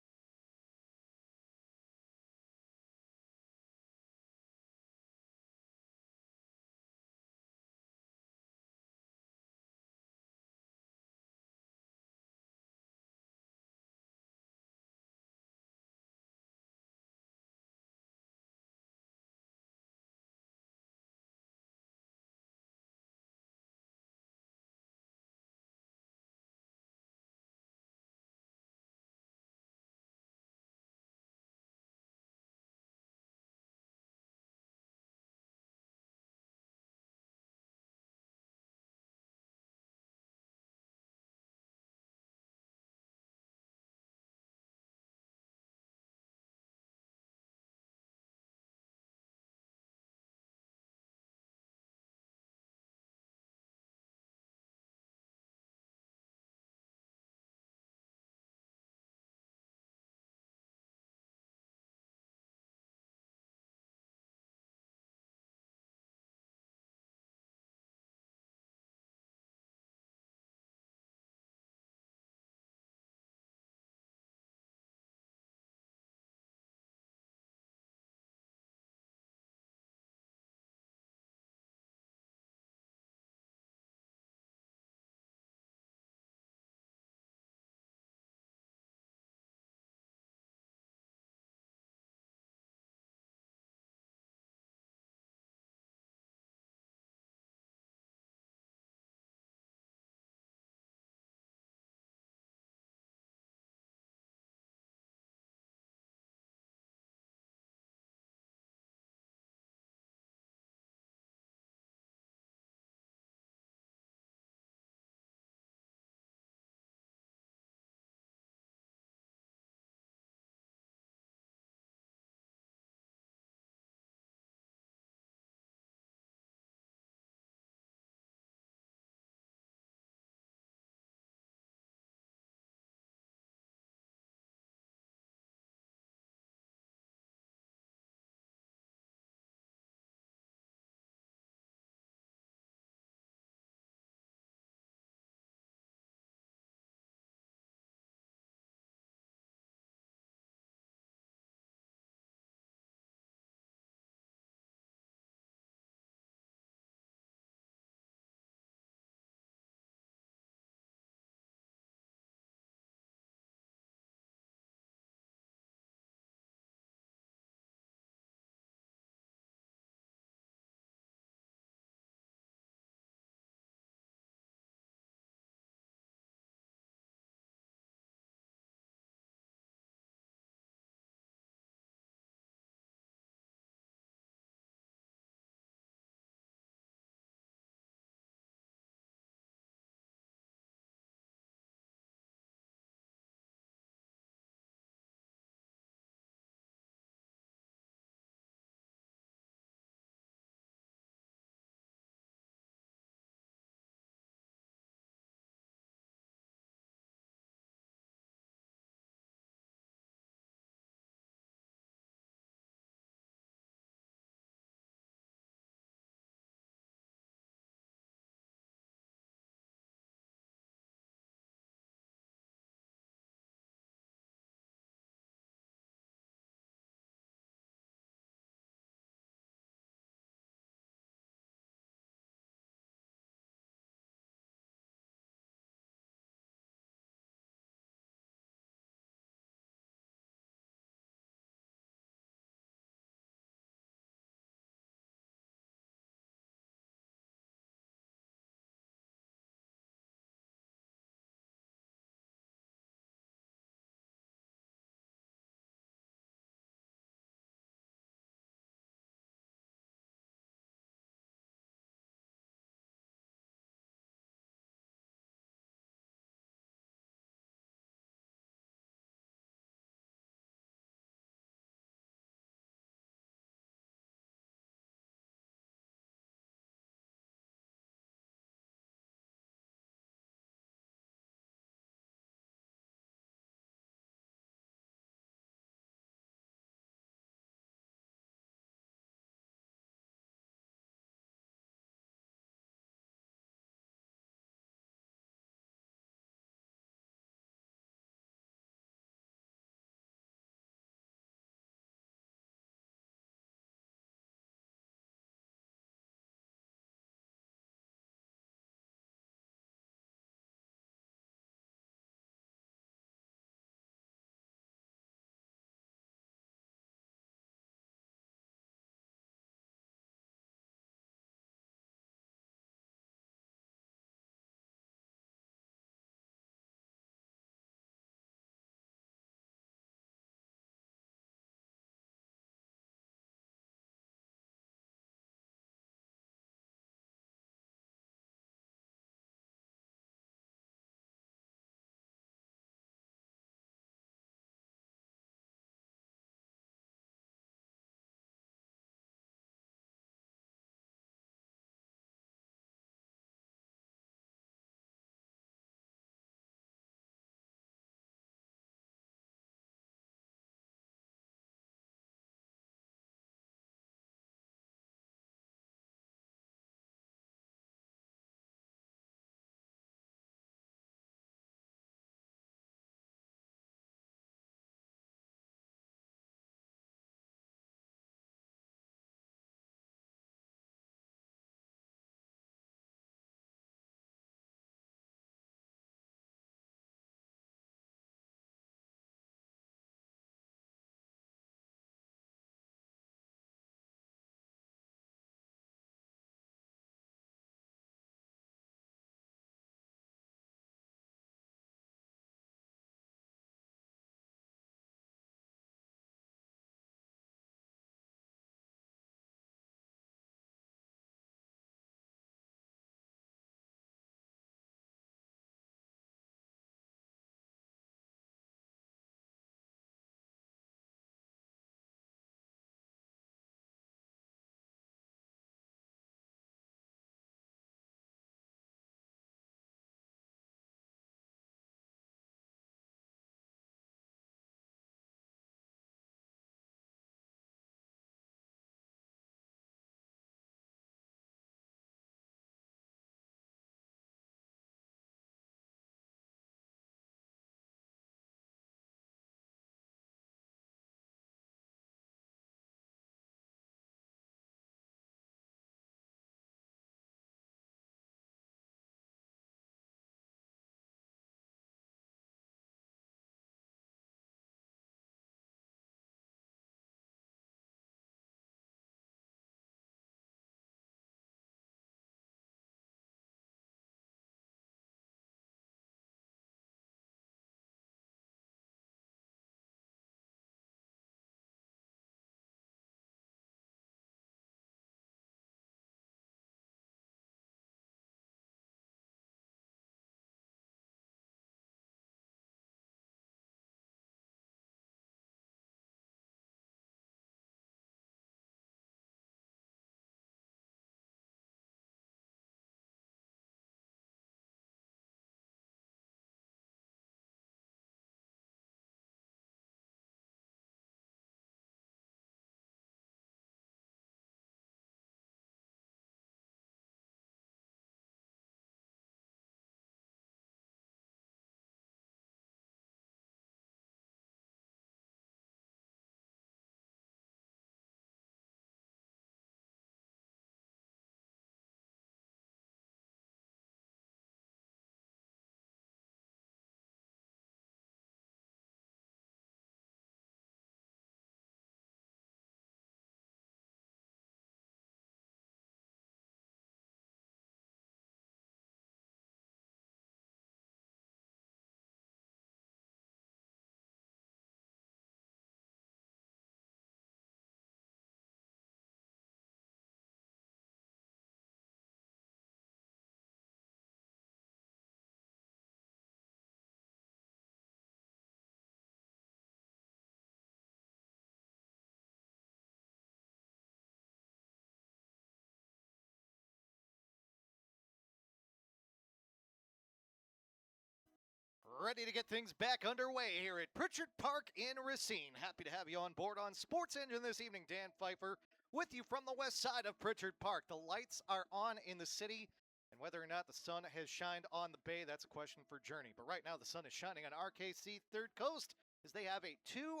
Ready to get things back underway here at Pritchard Park in Racine. Happy to have you on board on Sports Engine this evening. Dan Pfeiffer with you from the west side of Pritchard Park. The lights are on in the city, and whether or not the sun has shined on the bay, that's a question for Journey. But right now the sun is shining on RKC Third Coast as they have a 2-1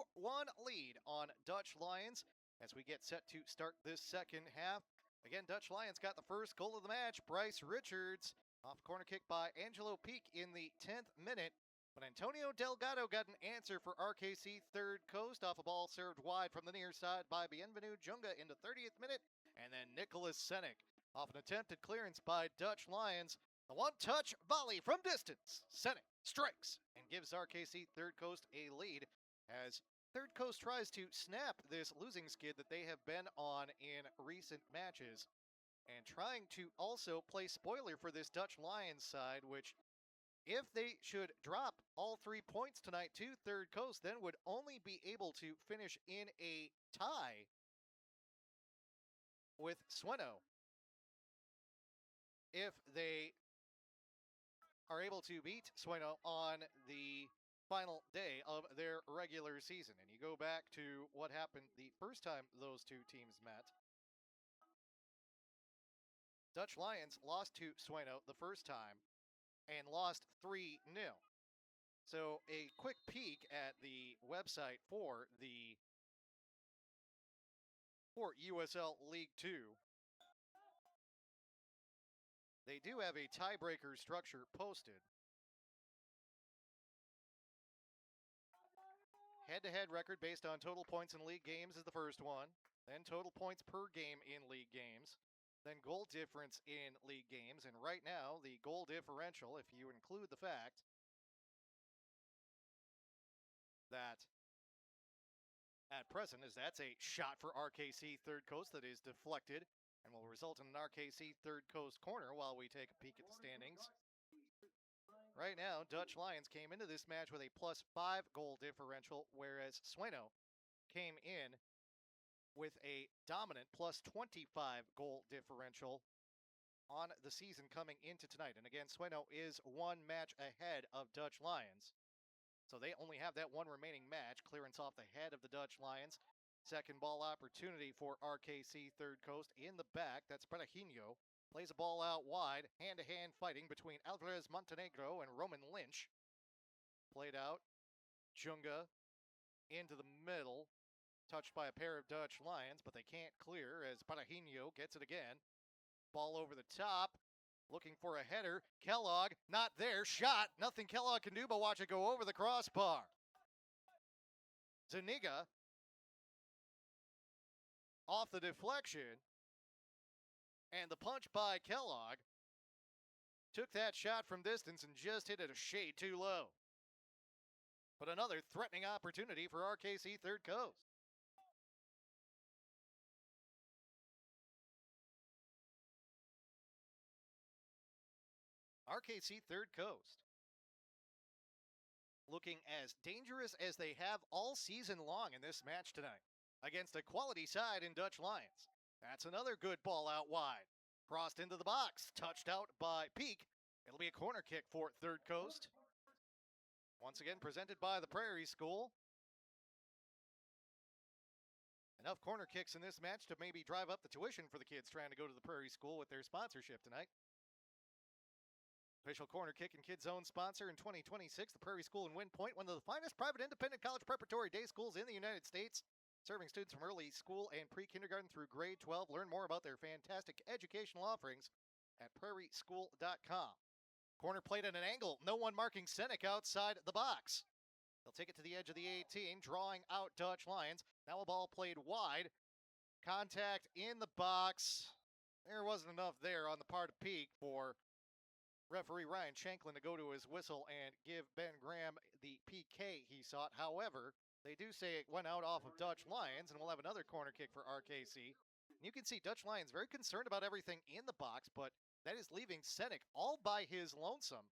lead on Dutch Lions as we get set to start this second half. Again, Dutch Lions got the first goal of the match. Bryce Richards off corner kick by Angelo Peak in the 10th minute. But Antonio Delgado got an answer for RKC Third Coast off a ball served wide from the near side by Bienvenu Junga in the 30th minute. And then Nicholas Senek off an attempted clearance by Dutch Lions. The one-touch volley from distance. Senek strikes and gives RKC Third Coast a lead as Third Coast tries to snap this losing skid that they have been on in recent matches, and trying to also play spoiler for this Dutch Lions side, which, if they should drop all 3 points tonight to Third Coast, then would only be able to finish in a tie with Sweno if they are able to beat Sweno on the final day of their regular season. And you go back to what happened the first time those two teams met. Dutch Lions lost to Sweno the first time and lost 3-0. So a quick peek at the website for USL League 2. They do have a tiebreaker structure posted. Head-to-head record based on total points in league games is the first one. Then total points per game in league games. Then goal difference in league games. And right now, the goal differential, if you include the fact that at present that's a shot for RKC Third Coast that is deflected and will result in an RKC Third Coast corner while we take a peek at the standings. Right now, Dutch Lions came into this match with a +5 goal differential, whereas Sweno came in with a dominant +25 goal differential on the season coming into tonight. And again, Sweno is one match ahead of Dutch Lions. So they only have that one remaining match. Clearance off the head of the Dutch Lions. Second ball opportunity for RKC Third Coast in the back. That's Brejinho. Plays a ball out wide. Hand-to-hand fighting between Alvarez Montenegro and Roman Lynch. Played out. Junga into the middle. Touched by a pair of Dutch Lions, but they can't clear as Brejinho gets it again. Ball over the top. Looking for a header. Kellogg, not there. Shot. Nothing Kellogg can do but watch it go over the crossbar. Zuniga off the deflection. And the punch by Kellogg took that shot from distance and just hit it a shade too low. But another threatening opportunity for RKC Third Coast. RKC Third Coast looking as dangerous as they have all season long in this match tonight against a quality side in Dutch Lions. That's another good ball out wide. Crossed into the box, touched out by Peak. It'll be a corner kick for Third Coast. Once again presented by the Prairie School. Enough corner kicks in this match to maybe drive up the tuition for the kids trying to go to the Prairie School with their sponsorship tonight. Official corner kick and Kids Zone sponsor in 2026, the Prairie School in Wind Point, one of the finest private independent college preparatory day schools in the United States, serving students from early school and pre-kindergarten through grade 12. Learn more about their fantastic educational offerings at prairieschool.com. Corner played at an angle, no one marking Senek outside the box. They'll take it to the edge of the 18, drawing out Dutch Lions. Now a ball played wide. Contact in the box. There wasn't enough there on the part of Peak for referee Ryan Shanklin to go to his whistle and give Ben Graham the PK he sought. However, they do say it went out off of Dutch Lions, and we'll have another corner kick for RKC. And you can see Dutch Lions very concerned about everything in the box, but that is leaving Senek all by his lonesome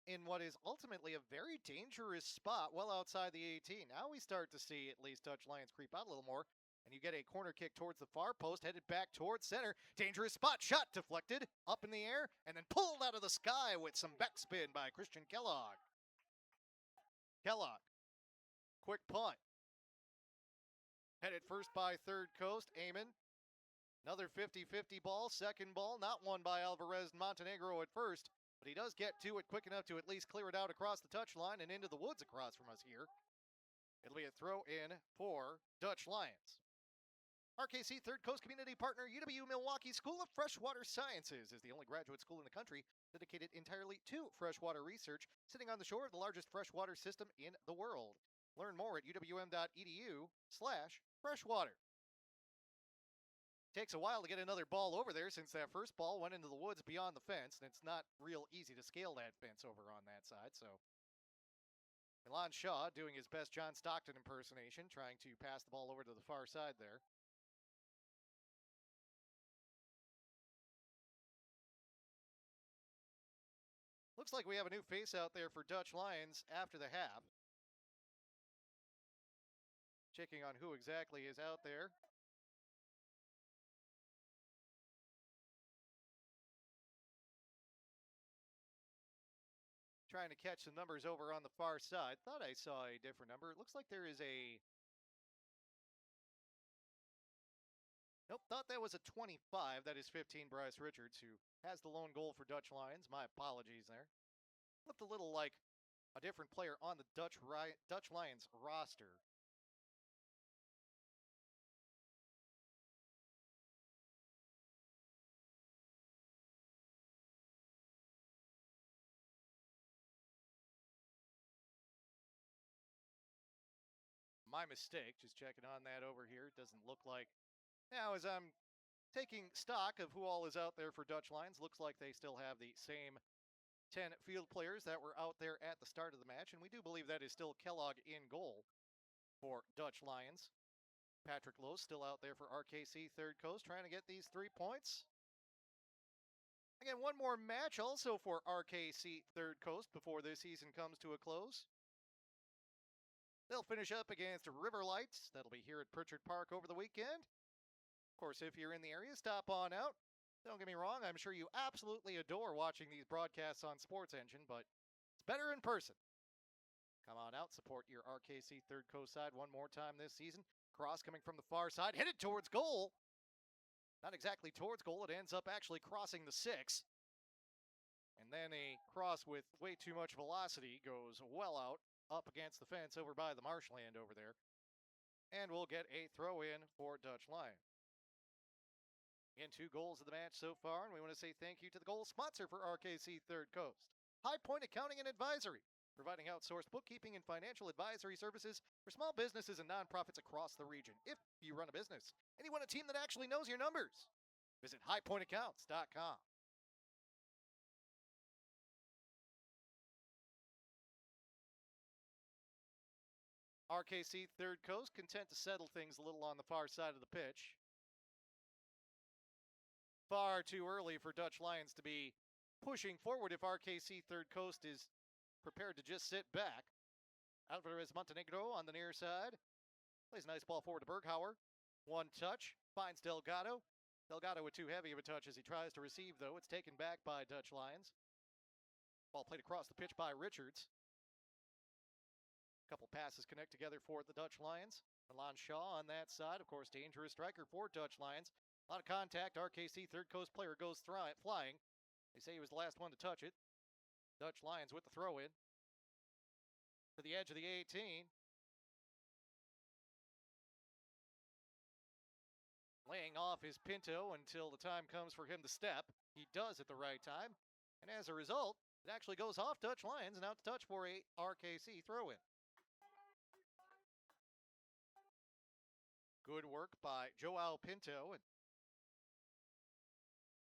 in what is ultimately a very dangerous spot well outside the 18. Now we start to see at least Dutch Lions creep out a little more. And you get a corner kick towards the far post, headed back towards center. Dangerous spot, shot deflected, up in the air, and then pulled out of the sky with some backspin by Christian Kellogg. Kellogg. Quick punt. Headed first by Third Coast. Amon. Another 50-50 ball. Second ball. Not won by Alvarez Montenegro at first, but he does get to it quick enough to at least clear it out across the touchline and into the woods across from us here. It'll be a throw in for Dutch Lions. RKC Third Coast Community Partner UW Milwaukee School of Freshwater Sciences is the only graduate school in the country dedicated entirely to freshwater research, sitting on the shore of the largest freshwater system in the world. Learn more at uwm.edu/freshwater. Takes a while to get another ball over there since that first ball went into the woods beyond the fence, and it's not real easy to scale that fence over on that side, so Milan Shaw doing his best John Stockton impersonation, trying to pass the ball over to the far side there. Looks like we have a new face out there for Dutch Lions after the half. Checking on who exactly is out there. Trying to catch some numbers over on the far side. Thought I saw a different number. It looks like there is a... Nope, thought that was a 25. That is 15 Bryce Richards, who has the lone goal for Dutch Lions. My apologies there. Looked a little like a different player on the Dutch Lions roster. My mistake, just checking on that over here. Doesn't look like... Now, as I'm taking stock of who all is out there for Dutch Lions, looks like they still have the same 10 field players that were out there at the start of the match, and we do believe that is still Kellogg in goal for Dutch Lions. Patrick Lowe still out there for RKC Third Coast, trying to get these 3 points. Again, one more match also for RKC Third Coast before this season comes to a close. They'll finish up against River Lights. That'll be here at Pritchard Park over the weekend. Of course, if you're in the area, stop on out. Don't get me wrong, I'm sure you absolutely adore watching these broadcasts on Sports Engine, but it's better in person. Come on out, support your RKC Third Coast side one more time this season. Cross coming from the far side, headed towards goal. Not exactly towards goal, it ends up actually crossing the 6. And then a cross with way too much velocity goes well out, up against the fence over by the marshland over there. And we'll get a throw in for Dutch Lions. Again, 2 goals of the match so far, and we want to say thank you to the goal sponsor for RKC Third Coast, High Point Accounting and Advisory, providing outsourced bookkeeping and financial advisory services for small businesses and nonprofits across the region. If you run a business and you want a team that actually knows your numbers, visit highpointaccounts.com. RKC Third Coast content to settle things a little on the far side of the pitch. Far too early for Dutch Lions to be pushing forward if RKC Third Coast is prepared to just sit back. Alvarez Montenegro on the near side. Plays a nice ball forward to Berghauer. One touch. Finds Delgado. Delgado with too heavy of a touch as he tries to receive, though. It's taken back by Dutch Lions. Ball played across the pitch by Richards. A couple passes connect together for the Dutch Lions. Milan Shaw on that side. Of course, dangerous striker for Dutch Lions. A lot of contact. RKC Third Coast player goes flying. They say he was the last one to touch it. Dutch Lions with the throw in to the edge of the 18. Laying off his Pinto until the time comes for him to step. He does at the right time. And as a result, it actually goes off Dutch Lions and out to touch for a RKC throw in. Good work by Joao Pinto. And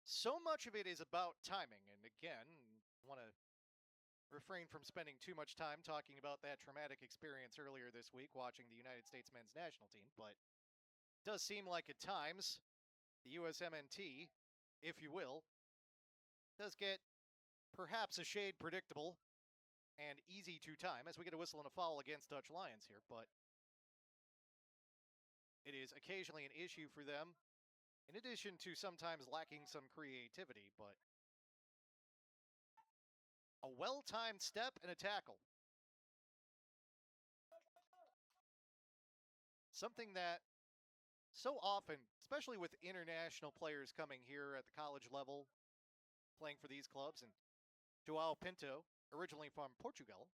so much of it is about timing. And again, I want to refrain from spending too much time talking about that traumatic experience earlier this week watching the United States men's national team, but it does seem like at times the USMNT, if you will, does get perhaps a shade predictable and easy to time as we get a whistle and a foul against Dutch Lions here, but it is occasionally an issue for them, in addition to sometimes lacking some creativity, but a well-timed step and a tackle something that so often, especially with international players coming here at the college level, playing for these clubs, and Joao Pinto, originally from Portugal,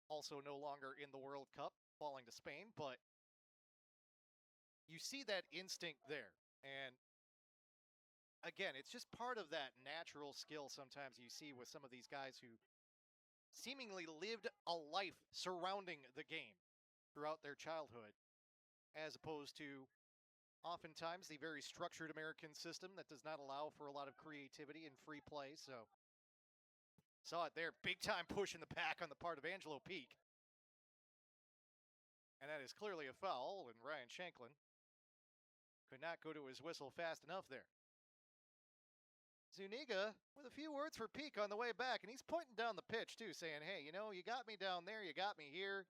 also no longer in the World Cup, falling to Spain, but you see that instinct there. And again, it's just part of that natural skill sometimes you see with some of these guys who seemingly lived a life surrounding the game throughout their childhood, as opposed to oftentimes the very structured American system that does not allow for a lot of creativity and free play. So, saw it there, big time push in the back on the part of Angelo Peak. And that is clearly a foul, and Ryan Shanklin could not go to his whistle fast enough there. Zuniga with a few words for Peak on the way back, and he's pointing down the pitch too, saying, hey, you know, you got me down there, you got me here.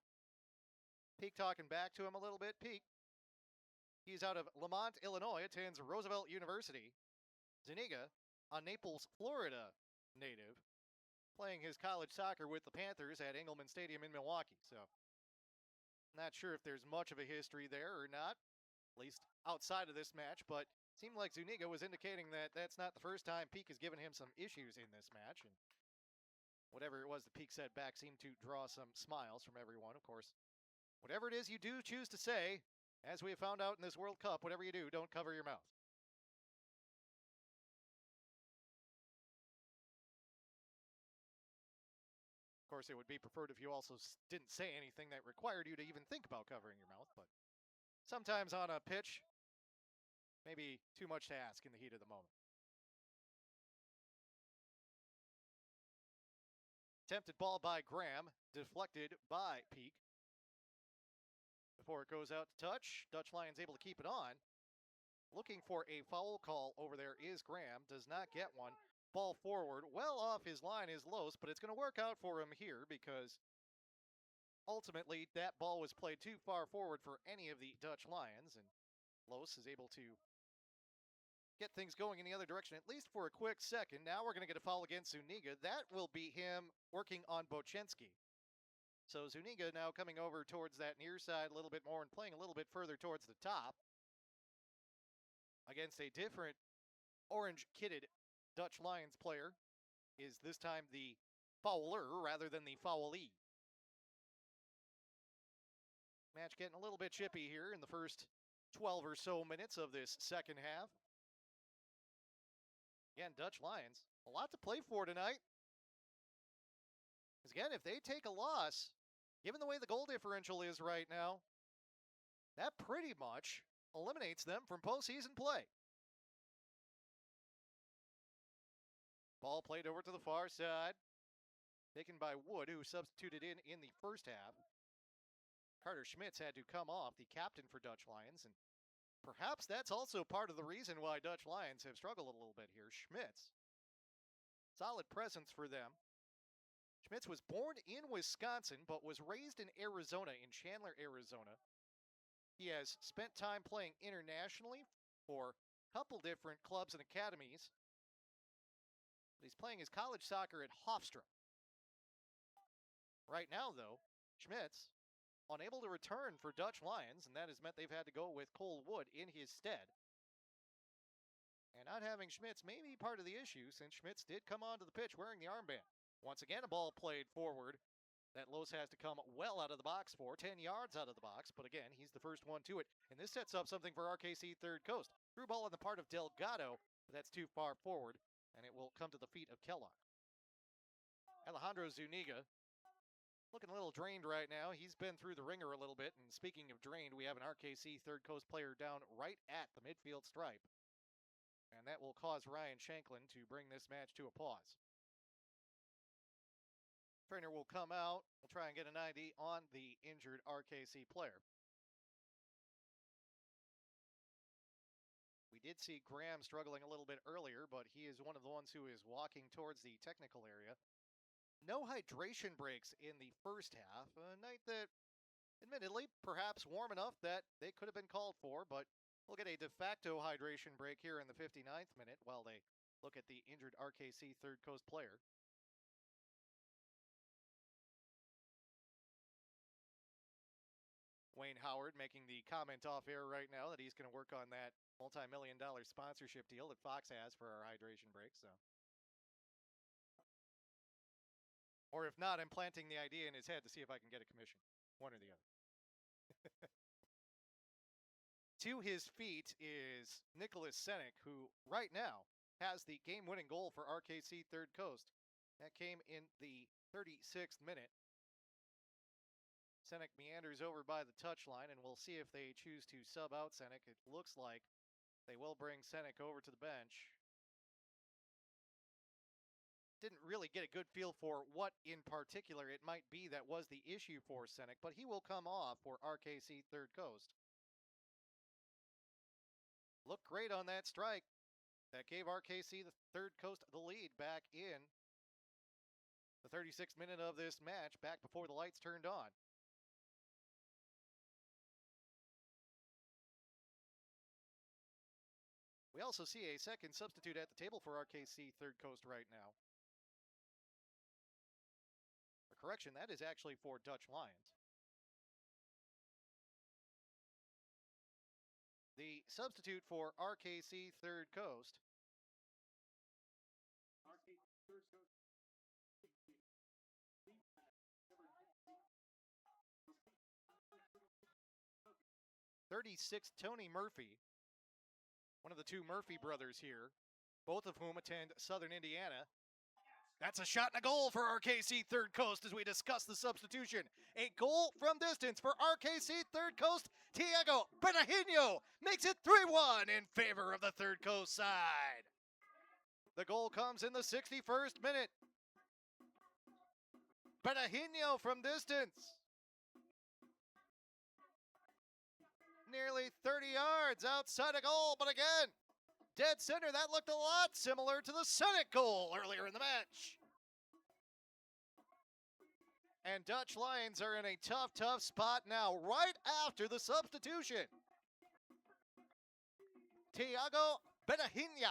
Peak talking back to him a little bit. Peak, he's out of Lamont, Illinois, attends Roosevelt University. Zuniga, a Naples, Florida native, playing his college soccer with the Panthers at Engelman Stadium in Milwaukee. So, not sure if there's much of a history there or not, at least outside of this match, but seemed like Zuniga was indicating that that's not the first time Peak has given him some issues in this match. And whatever it was that Peak said back seemed to draw some smiles from everyone, of course. Whatever it is you do choose to say, as we have found out in this World Cup, whatever you do, don't cover your mouth. Of course, it would be preferred if you also didn't say anything that required you to even think about covering your mouth, but sometimes on a pitch, maybe too much to ask in the heat of the moment. Attempted ball by Graham, deflected by Peak. Before it goes out to touch, Dutch Lions able to keep it on. Looking for a foul call over there is Graham, does not get one. Ball forward, well off his line is Los, but it's going to work out for him here because ultimately that ball was played too far forward for any of the Dutch Lions, and Los is able to get things going in the other direction, at least for a quick second. Now we're going to get a foul against Zuniga. That will be him working on Bochenski. So Zuniga now coming over towards that near side a little bit more and playing a little bit further towards the top against a different orange-kitted Dutch Lions player. Is this time the fouler rather than the foulee. Match getting a little bit chippy here in the first 12 or so minutes of this second half. Again, Dutch Lions, a lot to play for tonight. Because again, if they take a loss, given the way the goal differential is right now, that pretty much eliminates them from postseason play. Ball played over to the far side, taken by Wood, who substituted in the first half. Carter Schmitz had to come off, the captain for Dutch Lions, and perhaps that's also part of the reason why Dutch Lions have struggled a little bit here. Schmitz, solid presence for them. Schmitz was born in Wisconsin, but was raised in Arizona, in Chandler, Arizona. He has spent time playing internationally for a couple different clubs and academies. But he's playing his college soccer at Hofstra. Right now, though, Schmitz unable to return for Dutch Lions, and that has meant they've had to go with Cole Wood in his stead. And not having Schmitz may be part of the issue, since Schmitz did come onto the pitch wearing the armband. Once again, a ball played forward that Los has to come well out of the box for, 10 yards out of the box, but again, he's the first one to it, and this sets up something for RKC Third Coast. Through ball on the part of Delgado, but that's too far forward, and it will come to the feet of Kellogg. Alejandro Zuniga, looking a little drained right now. He's been through the ringer a little bit, and speaking of drained, we have an RKC Third Coast player down right at the midfield stripe, and that will cause Ryan Shanklin to bring this match to a pause. Trainer will come out. We'll try and get an ID on the injured RKC player. We did see Graham struggling a little bit earlier, but he is one of the ones who is walking towards the technical area. No hydration breaks in the first half. A night that, admittedly, perhaps warm enough that they could have been called for, but we'll get a de facto hydration break here in the 59th minute while they look at the injured RKC Third Coast player. Wayne Howard making the comment off air right now that he's going to work on that multi-million-dollar sponsorship deal that Fox has for our hydration break. So, or if not, I'm planting the idea in his head to see if I can get a commission, one or the other. To his feet is Nicholas Senek, who right now has the game-winning goal for RKC Third Coast. That came in the 36th minute. Senek meanders over by the touchline, and we'll see if they choose to sub out Senek. It looks like they will bring Senek over to the bench. Didn't really get a good feel for what in particular it might be that was the issue for Senek, but he will come off for RKC Third Coast. Looked great on that strike. That gave RKC the Third Coast the lead back in the 36th minute of this match, back before the lights turned on. We also see a second substitute at the table for RKC Third Coast right now. A correction, that is actually for Dutch Lions. The substitute for RKC Third Coast. 36, Tony Murphy, one of the two Murphy brothers here, both of whom attend Southern Indiana. That's a shot and a goal for RKC Third Coast as we discuss the substitution. A goal from distance for RKC Third Coast. Tiago Benahino makes it 3-1 in favor of the Third Coast side. The goal comes in the 61st minute. Benahino from distance. Nearly 30 yards outside a goal, but again, dead center. That looked a lot similar to the Senek goal earlier in the match. And Dutch Lions are in a tough spot now, right after the substitution. Tiago Benahino.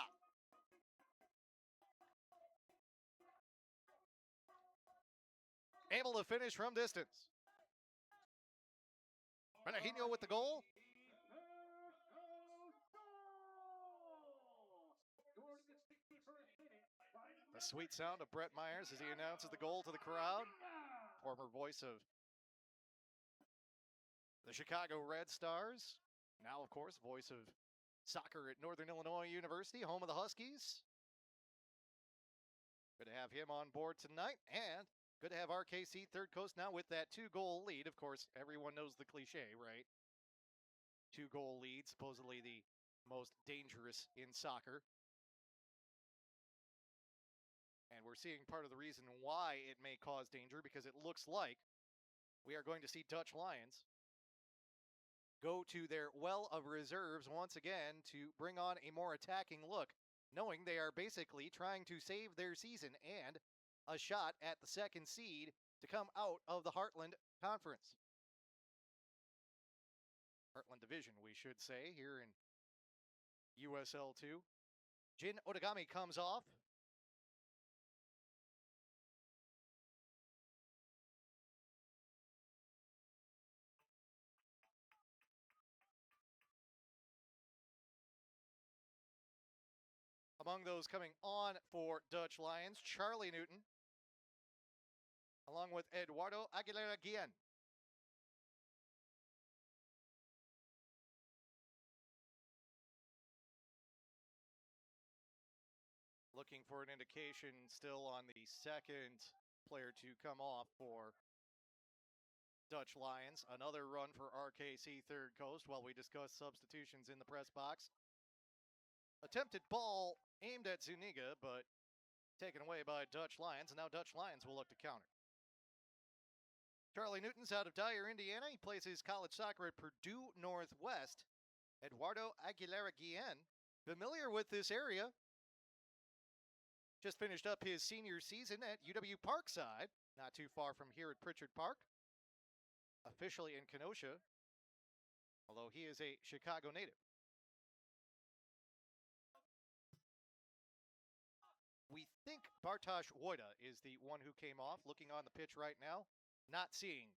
Able to finish from distance. Benahino with the goal. The sweet sound of Brett Myers as he announces the goal to the crowd. Former voice of the Chicago Red Stars. Now, of course, voice of soccer at Northern Illinois University, home of the Huskies. Good to have him on board tonight, and good to have RKC Third Coast now with that 2-goal lead. Of course, everyone knows the cliche, right? 2-goal lead, supposedly the most dangerous in soccer. And we're seeing part of the reason why it may cause danger, because it looks like we are going to see Dutch Lions go to their well of reserves once again to bring on a more attacking look, knowing they are basically trying to save their season and a shot at the second seed to come out of the Heartland Conference. Heartland Division, we should say, here in USL 2. Jin Odagami comes off. Among those coming on for Dutch Lions, Charlie Newton, along with Eduardo Aguilera Guillen. Looking for an indication still on the second player to come off for Dutch Lions. Another run for RKC Third Coast while we discuss substitutions in the press box. Attempted ball aimed at Zuniga, but taken away by Dutch Lions, and now Dutch Lions will look to counter. Charlie Newton's out of Dyer, Indiana. He plays his college soccer at Purdue Northwest. Eduardo Aguilera Guillen, familiar with this area. Just finished up his senior season at UW Parkside, not too far from here at Pritchard Park. Officially in Kenosha, although he is a Chicago native. We think Bartosz Wojda is the one who came off. Looking on the pitch right now, not seeing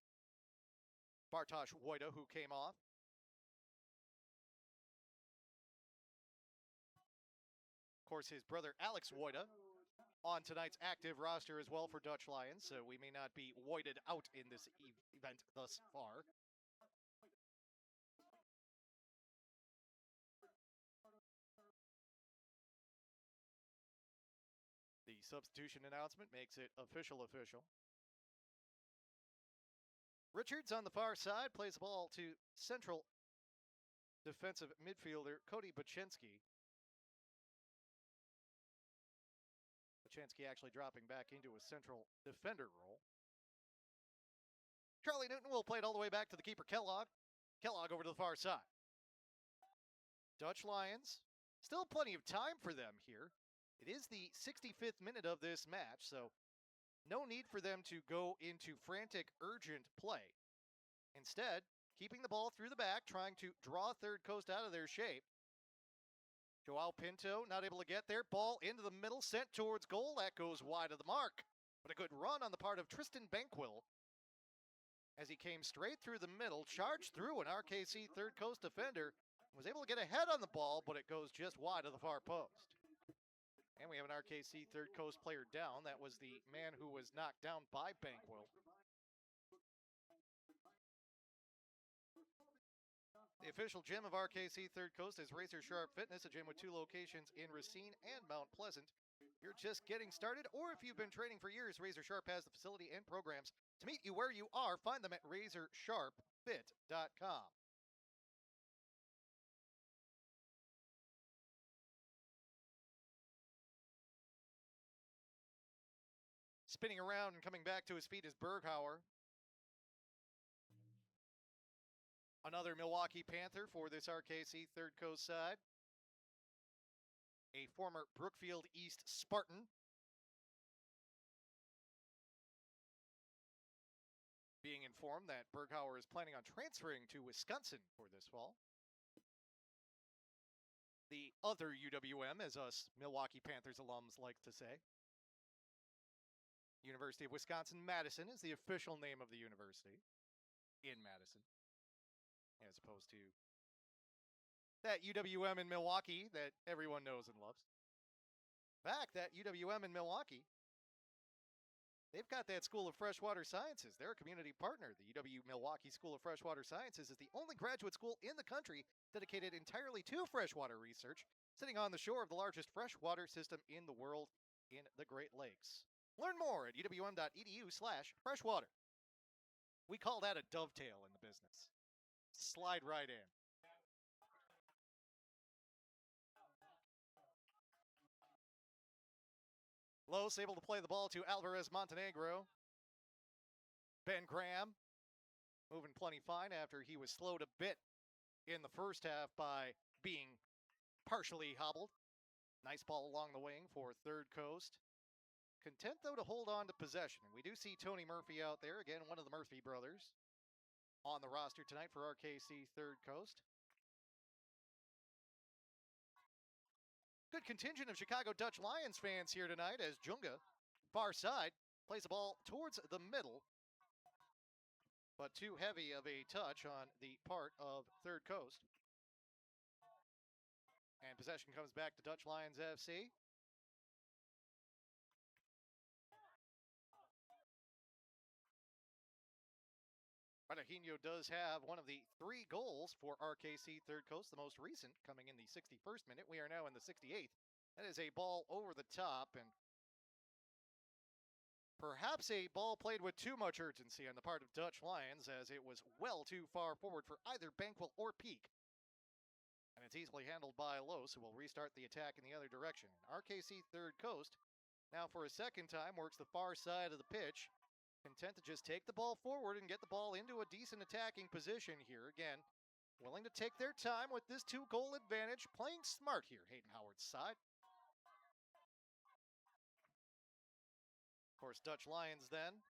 Bartosz Wojda, who came off. Of course, his brother Alex Wojda on tonight's active roster as well for Dutch Lions, so we may not be Woided out in this event thus far. The substitution announcement makes it official. Richards on the far side plays the ball to central defensive midfielder Cody Bachinski. Bachinski actually dropping back into a central defender role. Charlie Newton will play it all the way back to the keeper Kellogg. Kellogg over to the far side. Dutch Lions, still plenty of time for them here. It is the 65th minute of this match, so no need for them to go into frantic, urgent play. Instead, keeping the ball through the back, trying to draw Third Coast out of their shape. Joao Pinto not able to get there. Ball into the middle, sent towards goal. That goes wide of the mark. But a good run on the part of Tristan Banquil as he came straight through the middle, charged through an RKC Third Coast defender, was able to get ahead on the ball, but it goes just wide of the far post. And we have an RKC Third Coast player down. That was the man who was knocked down by Banquil. The official gym of RKC Third Coast is Razor Sharp Fitness, a gym with 2 locations in Racine and Mount Pleasant. If you're just getting started, or if you've been training for years, Razor Sharp has the facility and programs to meet you where you are. Find them at RazorSharpFit.com. Spinning around and coming back to his feet is Berghauer. Another Milwaukee Panther for this RKC Third Coast side. A former Brookfield East Spartan. Being informed that Berghauer is planning on transferring to Wisconsin for this fall. The other UWM, as us Milwaukee Panthers alums like to say. University of Wisconsin-Madison is the official name of the university in Madison, as opposed to that UWM in Milwaukee that everyone knows and loves. In fact, that UWM in Milwaukee, they've got that School of Freshwater Sciences. They're a community partner. The UW-Milwaukee School of Freshwater Sciences is the only graduate school in the country dedicated entirely to freshwater research, sitting on the shore of the largest freshwater system in the world in the Great Lakes. Learn more at uwm.edu/freshwater. We call that a dovetail in the business. Slide right in. Los able to play the ball to Alvarez Montenegro. Ben Graham moving plenty fine after he was slowed a bit in the first half by being partially hobbled. Nice ball along the wing for Third Coast. Content, though, to hold on to possession. We do see Tony Murphy out there, again, one of the Murphy brothers, on the roster tonight for RKC Third Coast. Good contingent of Chicago Dutch Lions fans here tonight as Junga, far side, plays the ball towards the middle, but too heavy of a touch on the part of Third Coast. And possession comes back to Dutch Lions FC. Barahino does have one of the 3 goals for RKC Third Coast, the most recent coming in the 61st minute. We are now in the 68th. That is a ball over the top, and perhaps a ball played with too much urgency on the part of Dutch Lions, as it was well too far forward for either Banquil or Peak. And it's easily handled by Los, who will restart the attack in the other direction. RKC Third Coast, now for a second time, works the far side of the pitch. Content to just take the ball forward and get the ball into a decent attacking position here. Again, willing to take their time with this 2-goal advantage. Playing smart here, Hayden Howard's side. Of course, Dutch Lions then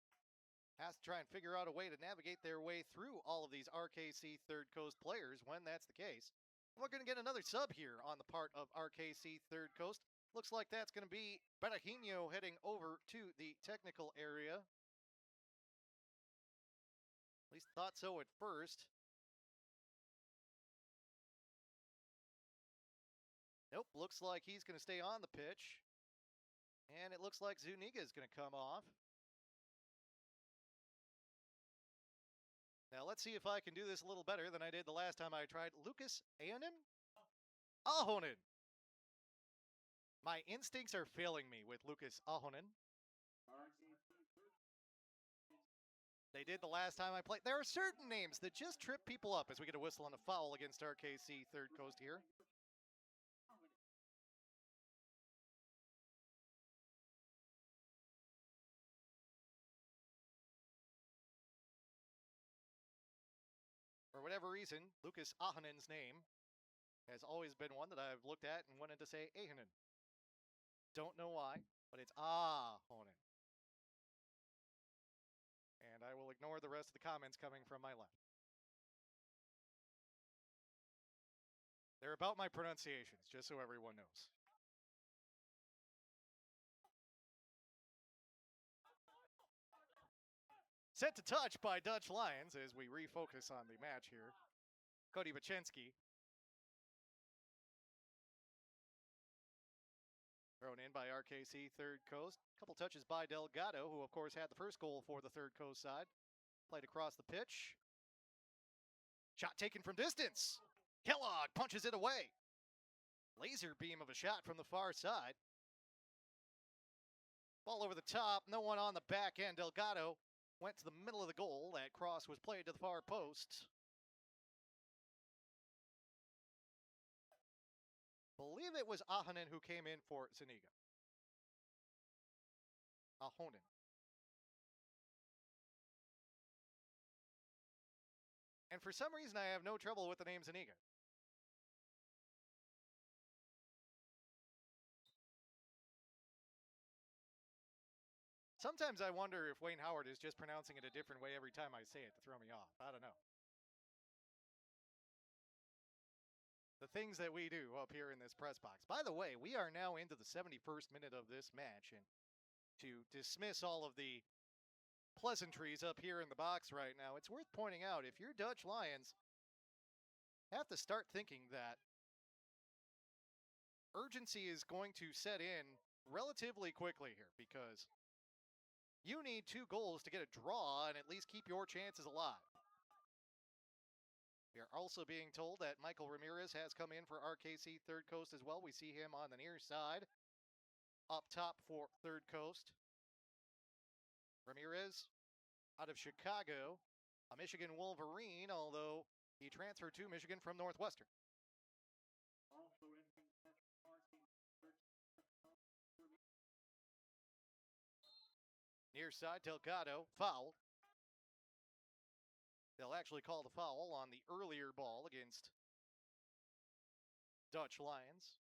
has to try and figure out a way to navigate their way through all of these RKC Third Coast players when that's the case. And we're going to get another sub here on the part of RKC Third Coast. Looks like that's going to be Barahino heading over to the technical area. At least thought so at first. Nope, looks like he's going to stay on the pitch. And it looks like Zuniga is going to come off. Now let's see if I can do this a little better than I did the last time I tried. Lucas Ahonen. My instincts are failing me with Lucas Ahonen. They did the last time I played. There are certain names that just trip people up as we get a whistle on a foul against RKC Third Coast here. For whatever reason, Lucas Ahonen's name has always been one that I've looked at and wanted to say Ahonen. Don't know why, but it's Ahonen. And I will ignore the rest of the comments coming from my left. They're about my pronunciations, just so everyone knows. Set to touch by Dutch Lions as we refocus on the match here. Cody Bachensky. Thrown in by RKC Third Coast. Couple touches by Delgado, who of course had the first goal for the Third Coast side. Played across the pitch. Shot taken from distance. Kellogg punches it away. Laser beam of a shot from the far side. Ball over the top. No one on the back end. Delgado went to the middle of the goal. That cross was played to the far post. Believe it was Ahonen who came in for Zuniga. Ahonen. And for some reason, I have no trouble with the name Zuniga. Sometimes I wonder if Wayne Howard is just pronouncing it a different way every time I say it to throw me off. I don't know. The things that we do up here in this press box. By the way, we are now into the 71st minute of this match, and to dismiss all of the pleasantries up here in the box right now, it's worth pointing out, if your Dutch Lions have to start thinking that urgency is going to set in relatively quickly here, because you need 2 goals to get a draw and at least keep your chances alive. We are also being told that Michael Ramirez has come in for RKC Third Coast as well. We see him on the near side, up top for Third Coast. Ramirez out of Chicago, a Michigan Wolverine, although he transferred to Michigan from Northwestern. Near side, Delgado, foul. They'll actually call the foul on the earlier ball against Dutch Lions.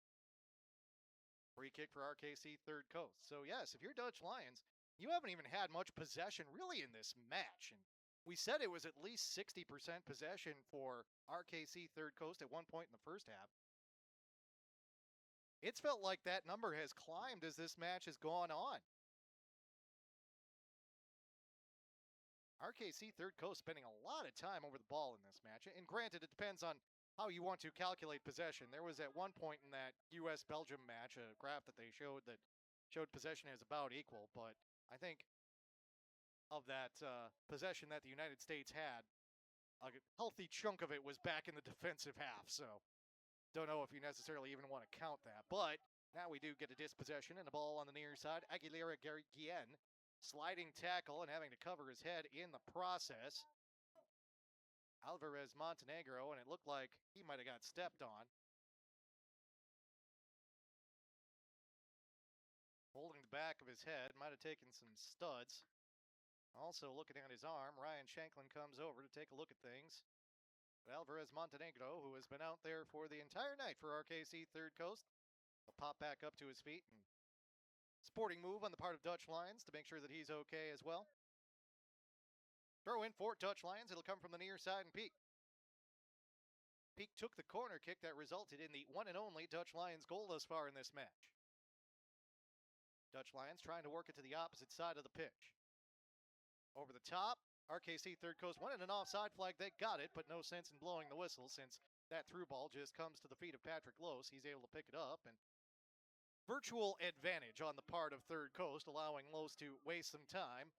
Free kick for RKC Third Coast. So yes, if you're Dutch Lions, you haven't even had much possession really in this match. And we said it was at least 60% possession for RKC Third Coast at one point in the first half. It's felt like that number has climbed as this match has gone on. RKC Third Coast spending a lot of time over the ball in this match. And granted, it depends on how you want to calculate possession. There was at one point in that U.S.-Belgium match a graph that they showed that showed possession as about equal. But I think of that possession that the United States had, a healthy chunk of it was back in the defensive half. So don't know if you necessarily even want to count that. But now we do get a dispossession and a ball on the near side. Aguilera Guillen sliding tackle and having to cover his head in the process. Alvarez Montenegro, and it looked like he might have got stepped on. Holding the back of his head, might have taken some studs. Also looking at his arm, Ryan Shanklin comes over to take a look at things. But Alvarez Montenegro, who has been out there for the entire night for RKC Third Coast, will pop back up to his feet. And sporting move on the part of Dutch Lions to make sure that he's okay as well. Throw in for Dutch Lions. It'll come from the near side and Peak. Peak took the corner kick that resulted in the one and only Dutch Lions goal thus far in this match. Dutch Lions trying to work it to the opposite side of the pitch. Over the top, RKC Third Coast wanted an offside flag. They got it, but no sense in blowing the whistle since that through ball just comes to the feet of Patrick Lose. He's able to pick it up, and virtual advantage on the part of Third Coast, allowing Lose to waste some time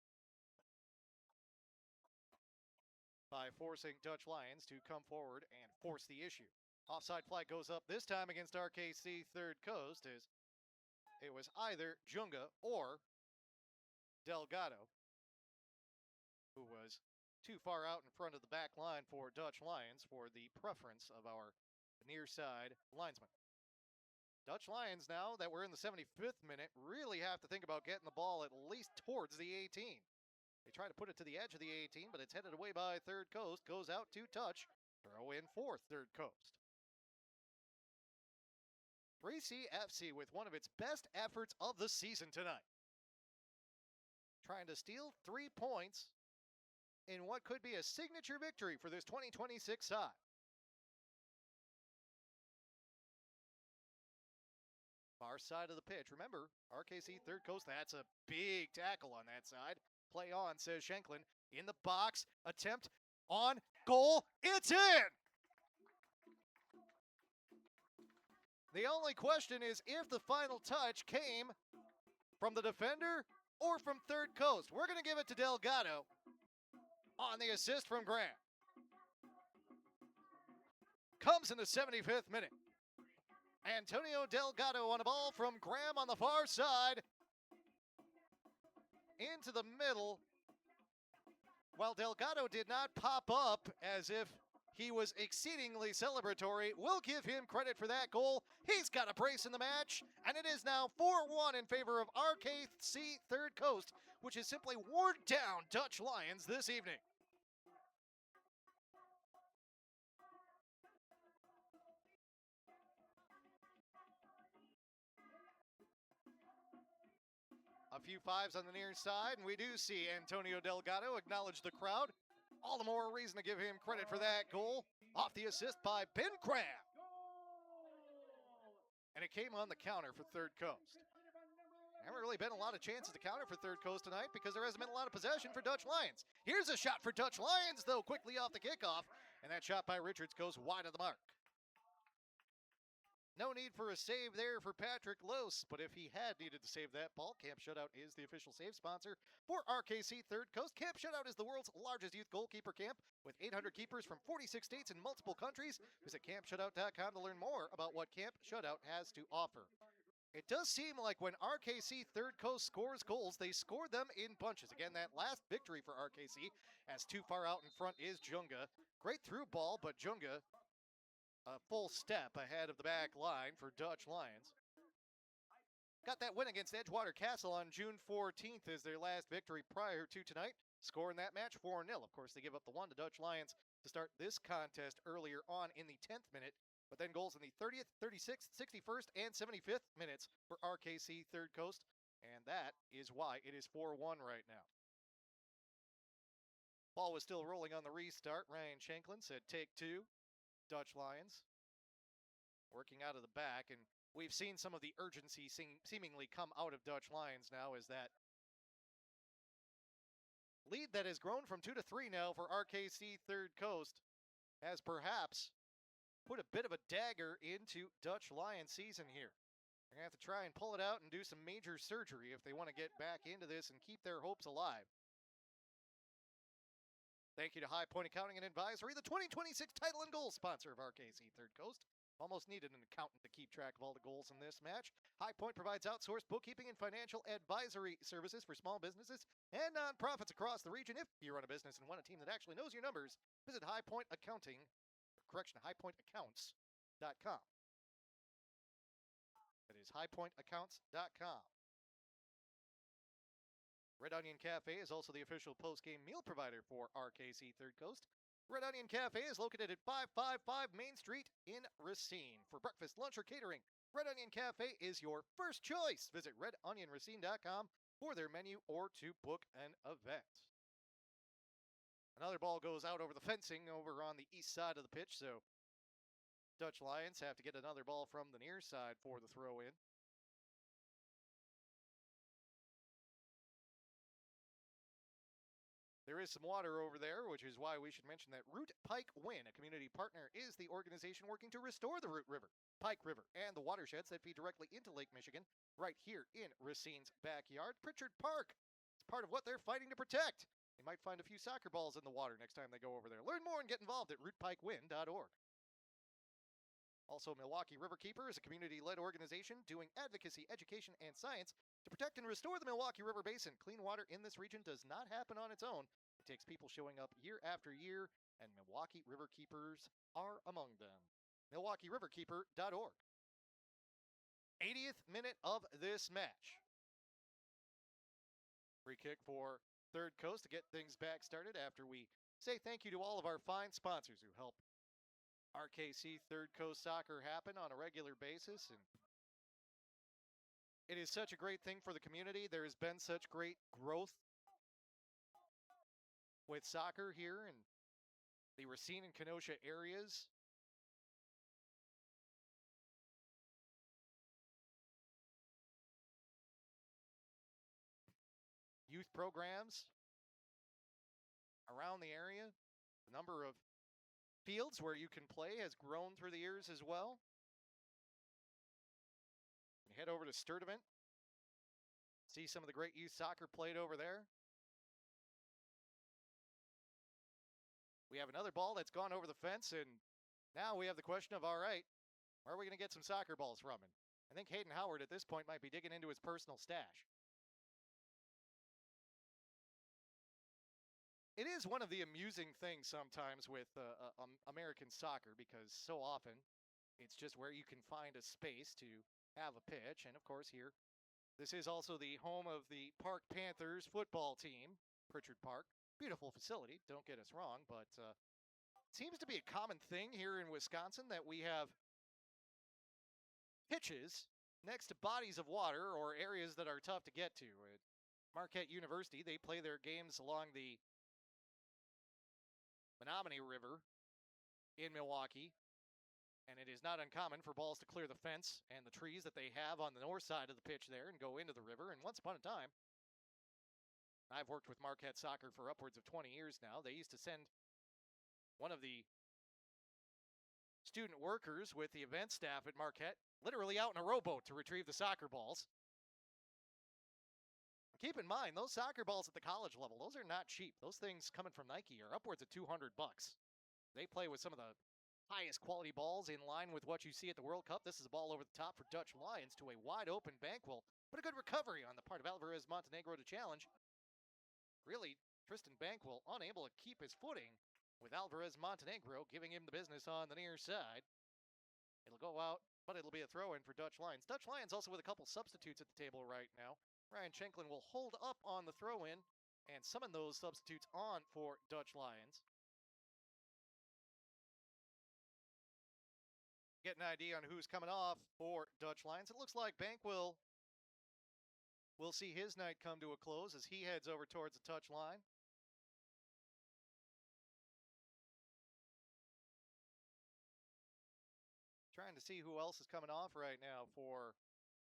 by forcing Dutch Lions to come forward and force the issue. Offside flag goes up this time against RKC Third Coast, as it was either Junga or Delgado who was too far out in front of the back line for Dutch Lions for the preference of our near side linesman. Dutch Lions, now that we're in the 75th minute, really have to think about getting the ball at least towards the 18. They try to put it to the edge of the 18, but it's headed away by Third Coast. Goes out to touch. Throw in for Third Coast. 3CFC with one of its best efforts of the season tonight. Trying to steal 3 points in what could be a signature victory for this 2026 side. Far side of the pitch. Remember, RKC Third Coast, that's a big tackle on that side. Play on, says Shanklin. In the box, attempt on goal. It's in! The only question is if the final touch came from the defender or from Third Coast. We're going to give it to Delgado on the assist from Graham. Comes in the 75th minute. Antonio Delgado on a ball from Graham on the far side. Into the middle. While Delgado did not pop up as if he was exceedingly celebratory, we'll give him credit for that goal. He's got a brace in the match, and it is now 4-1 in favor of RKC Third Coast, which has simply worn down Dutch Lions this evening. A few fives on the near side, and we do see Antonio Delgado acknowledge the crowd. All the more reason to give him credit for that goal. Off the assist by Ben Graham. And it came on the counter for Third Coast. There haven't really been a lot of chances to counter for Third Coast tonight because there hasn't been a lot of possession for Dutch Lions. Here's a shot for Dutch Lions, though, quickly off the kickoff. And that shot by Richards goes wide of the mark. No need for a save there for Patrick Lose, but if he had needed to save that ball, Camp Shutout is the official save sponsor for RKC Third Coast. Camp Shutout is the world's largest youth goalkeeper camp with 800 keepers from 46 states and multiple countries. Visit campshutout.com to learn more about what Camp Shutout has to offer. It does seem like when RKC Third Coast scores goals, they score them in bunches. Again, that last victory for RKC, as too far out in front is Junga. Great through ball, but Junga a full step ahead of the back line for Dutch Lions. Got that win against Edgewater Castle on June 14th as their last victory prior to tonight, scoring that match 4-0. Of course, they give up the one to Dutch Lions to start this contest earlier on in the 10th minute, but then goals in the 30th, 36th, 61st, and 75th minutes for RKC Third Coast, and that is why it is 4-1 right now. Ball was still rolling on the restart. Ryan Shanklin said take two. Dutch Lions working out of the back, and we've seen some of the urgency seemingly come out of Dutch Lions now as that lead that has grown from 2-3 now for RKC Third Coast has perhaps put a bit of a dagger into Dutch Lions season here. They're going to have to try and pull it out and do some major surgery if they want to get back into this and keep their hopes alive. Thank you to High Point Accounting and Advisory, the 2026 title and goal sponsor of RKC Third Coast. Almost needed an accountant to keep track of all the goals in this match. High Point provides outsourced bookkeeping and financial advisory services for small businesses and nonprofits across the region. If you run a business and want a team that actually knows your numbers, visit highpointaccounts.com. That is highpointaccounts.com. Red Onion Cafe is also the official post-game meal provider for RKC Third Coast. Red Onion Cafe is located at 555 Main Street in Racine. For breakfast, lunch, or catering, Red Onion Cafe is your first choice. Visit redonionracine.com for their menu or to book an event. Another ball goes out over the fencing over on the east side of the pitch, so Dutch Lions have to get another ball from the near side for the throw-in. there is some water over there, which is why we should mention that Root Pike Win, a community partner, is the organization working to restore the Root River, Pike River, and the watersheds that feed directly into Lake Michigan, right here in Racine's backyard. Pritchard Park is part of what they're fighting to protect. They might find a few soccer balls in the water next time they go over there. Learn more and get involved at rootpikewin.org. Also, Milwaukee Riverkeeper is a community-led organization doing advocacy, education, and science to protect and restore the Milwaukee River Basin. Clean water in this region does not happen on its own. It takes people showing up year after year, and Milwaukee Riverkeepers are among them. MilwaukeeRiverkeeper.org. 80th minute of this match. Free kick for Third Coast to get things back started after we say thank you to all of our fine sponsors who help RKC Third Coast Soccer happen on a regular basis. And it is such a great thing for the community. There has been such great growth with soccer here in the Racine and Kenosha areas. Youth programs around the area. The number of fields where you can play has grown through the years as well. And head over to Sturdivant. See some of the great youth soccer played over there. We have another ball that's gone over the fence, and now we have the question of, all right, where are we going to get some soccer balls from? And I think Hayden Howard at this point might be digging into his personal stash. It is one of the amusing things sometimes with American soccer, because so often it's just where you can find a space to have a pitch. And of course here, this is also the home of the Park Panthers football team, Pritchard Park. Beautiful facility, don't get us wrong, but it seems to be a common thing here in Wisconsin that we have pitches next to bodies of water or areas that are tough to get to. At Marquette University, they play their games along the Menominee River in Milwaukee, and it is not uncommon for balls to clear the fence and the trees that they have on the north side of the pitch there and go into the river. And once upon a time, I've worked with Marquette soccer for upwards of 20 years now. They used to send one of the student workers with the event staff at Marquette literally out in a rowboat to retrieve the soccer balls. Keep in mind, those soccer balls at the college level, those are not cheap. Those things coming from Nike are upwards of $200. They play with some of the highest quality balls in line with what you see at the World Cup. This is a ball over the top for Dutch Lions to a wide open Bankwell, but a good recovery on the part of Alvarez Montenegro to challenge. Really, Tristan Bankwell unable to keep his footing with Alvarez Montenegro giving him the business on the near side. It'll go out, but it'll be a throw in for Dutch Lions. Dutch Lions also with a couple substitutes at the table right now. Ryan Shanklin will hold up on the throw-in and summon those substitutes on for Dutch Lions. Get an idea on who's coming off for Dutch Lions. It looks like Bankwell will see his night come to a close as he heads over towards the touch line. Trying to see who else is coming off right now for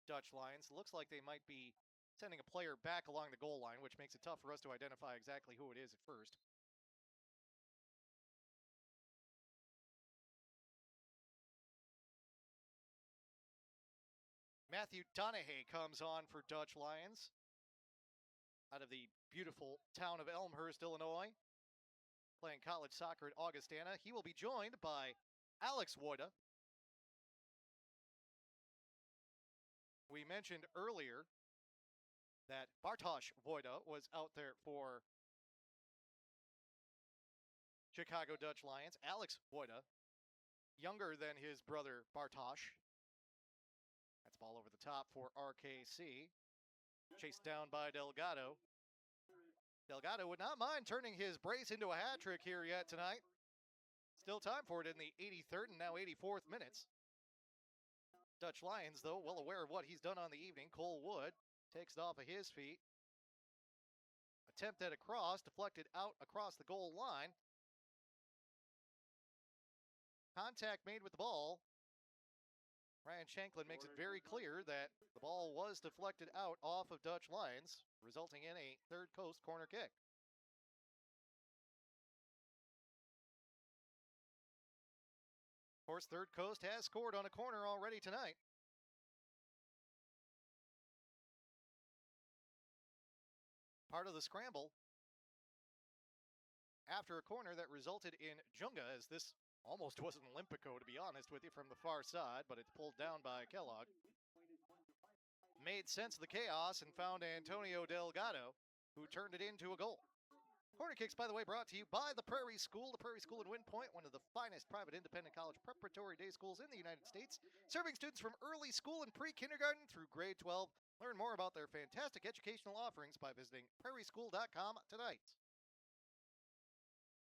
Dutch Lions. Looks like they might be sending a player back along the goal line, which makes it tough for us to identify exactly who it is at first. Matthew Donahue comes on for Dutch Lions out of the beautiful town of Elmhurst, Illinois, playing college soccer at Augustana. He will be joined by Alex Wojda. We mentioned earlier that Bartosz Wojda was out there for Chicago Dutch Lions. Alex Wojda, younger than his brother Bartosz. That's ball over the top for RKC. Chased down by Delgado. Delgado would not mind turning his brace into a hat trick here yet tonight. Still time for it in the 83rd and now 84th minutes. Dutch Lions, though, well aware of what he's done on the evening. Cole Wood takes it off of his feet. Attempt at a cross, deflected out across the goal line. Contact made with the ball. Ryan Shanklin makes it very clear that the ball was deflected out off of Dutch Lions, resulting in a Third Coast corner kick. Of course, Third Coast has scored on a corner already tonight. Part of the scramble after a corner that resulted in Junga, as this almost was an Olympico, to be honest with you, from the far side, but it's pulled down by Kellogg. Made sense of the chaos and found Antonio Delgado, who turned it into a goal. Corner kicks, by the way, brought to you by the Prairie School. The Prairie School in Wind Point, one of the finest private independent college preparatory day schools in the United States, serving students from early school and pre-kindergarten through grade 12. Learn more about their fantastic educational offerings by visiting prairieschool.com tonight.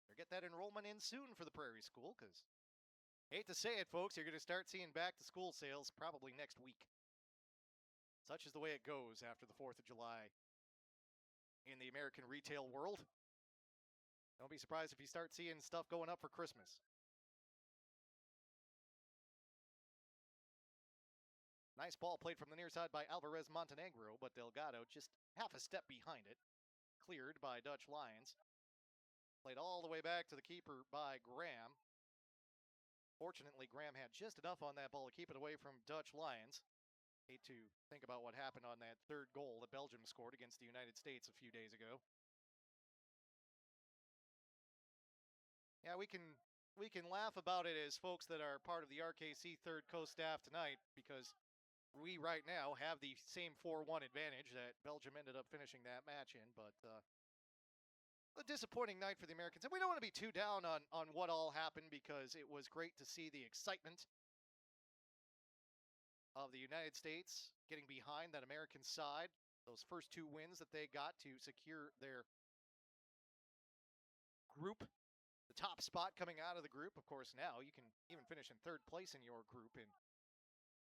Or get that enrollment in soon for the Prairie School, because, hate to say it, folks, you're going to start seeing back-to-school sales probably next week. Such is the way it goes after the 4th of July in the American retail world. Don't be surprised if you start seeing stuff going up for Christmas. Nice ball played from the near side by Alvarez Montenegro, but Delgado just half a step behind it. Cleared by Dutch Lions. Played all the way back to the keeper by Graham. Fortunately, Graham had just enough on that ball to keep it away from Dutch Lions. Hate to think about what happened on that third goal that Belgium scored against the United States a few days ago. Yeah, we can laugh about it as folks that are part of the RKC Third Coast staff tonight, because we right now have the same 4-1 advantage that Belgium ended up finishing that match in, but a disappointing night for the Americans. And we don't want to be too down on what all happened, because it was great to see the excitement of the United States getting behind that American side. Those first 2 wins that they got to secure their group, the top spot coming out of the group. Of course, now you can even finish in 3rd place in your group in